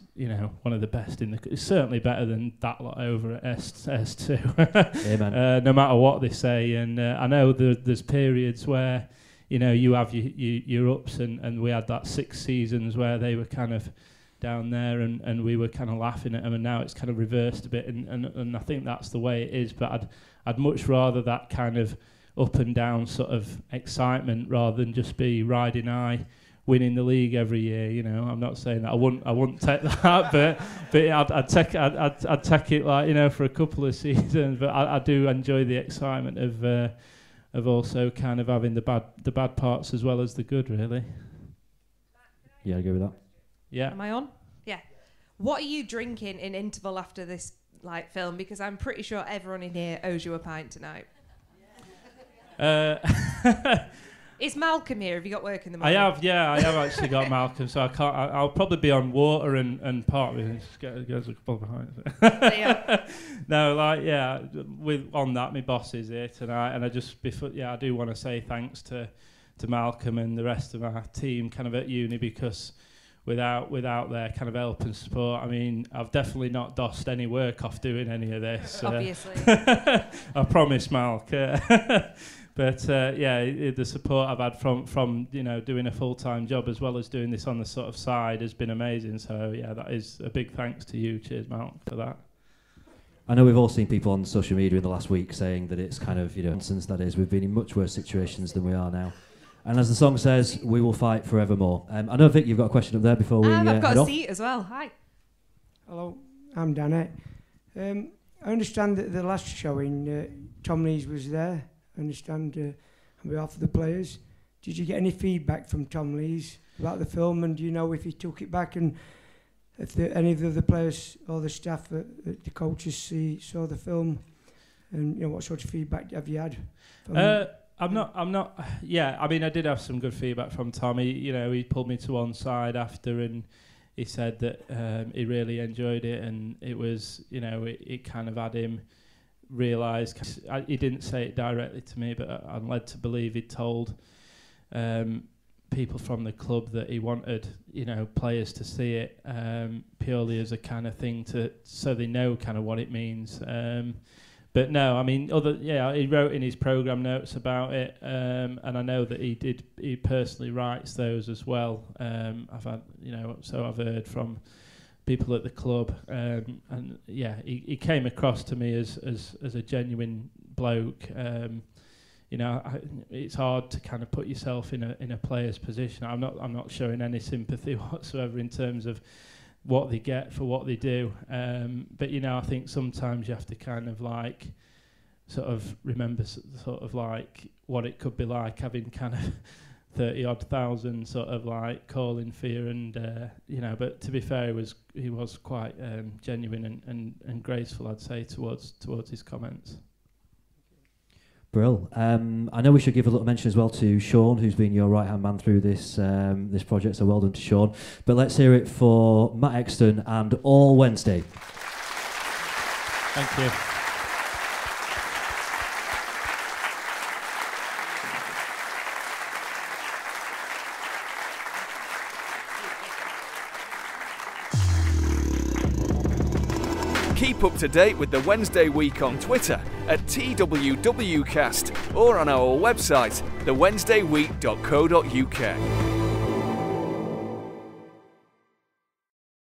one of the best in the. It's certainly better than that lot over at S2. Amen. No matter what they say, and I know there's periods where you have your ups, and we had that 6 seasons where they were kind of down there, and we were kind of laughing at them, and now it's kind of reversed a bit, and I think that's the way it is. But I'd much rather that kind of up and down sort of excitement rather than just be riding high, winning the league every year. I'm not saying that I wouldn't take that, but I'd take it like for a couple of seasons. But I do enjoy the excitement of also kind of having the bad parts as well as the good, really. Yeah, I agree with that. Yeah. Am I on? Yeah. What are you drinking in interval after this film? Because I'm pretty sure everyone in here owes you a pint tonight. Is Malcolm here? Have you got work in the morning? I have actually got Malcolm, so I can't. I'll probably be on water and part of it. Just goes a couple behind. No, with on that, my boss is here tonight, and I do want to say thanks to Malcolm and the rest of our team, kind of at uni, because without their kind of help and support, I mean, I've definitely not dossed any work off doing any of this. Obviously. I promise, Malk. But the support I've had from doing a full-time job as well as doing this on the sort of side has been amazing. So yeah, that is a big thanks to you. Cheers, Mark, for that. I know we've all seen people on social media in the last week saying that it's kind of nonsense. That is, we've been in much worse situations than we are now. And as the song says, we will fight forevermore. I know, Vic, you've got a question up there before we I've got head a off. seat as well. Hi. Hello, I'm Danny. I understand that the last showing, Tom Lees was there. I understand on behalf of the players. Did you get any feedback from Tom Lees about the film, and do you know if he took it back, and if any of the players or the staff, the coaches saw the film, and what sort of feedback have you had? I'm not. Yeah, I mean, I did have some good feedback from Tom. He pulled me to one side after, and he said that he really enjoyed it, and it was, it kind of had him realise. He didn't say it directly to me, but I'm led to believe he'd told people from the club that he wanted, players to see it purely as a kind of thing so they know kind of what it means. But no, I mean, he wrote in his programme notes about it, and I know that he personally writes those as well. I've had, so I've heard from people at the club, and yeah, he came across to me as a genuine bloke. It's hard to kind of put yourself in a player's position. I'm not showing any sympathy whatsoever in terms of what they get for what they do. But I think sometimes you have to kind of like sort of remember sort of like what it could be like having kind of 30-odd thousand sort of like calling fear, and but to be fair, he was quite genuine and graceful, I'd say, towards his comments. Brill. I know we should give a little mention as well to Sean, who's been your right-hand man through this this project, so well done to Sean. But let's hear it for Matt Exton and All Wednesday. Thank you. Keep up to date with the Wednesday Week on Twitter at TWWcast or on our website, thewednesdayweek.co.uk.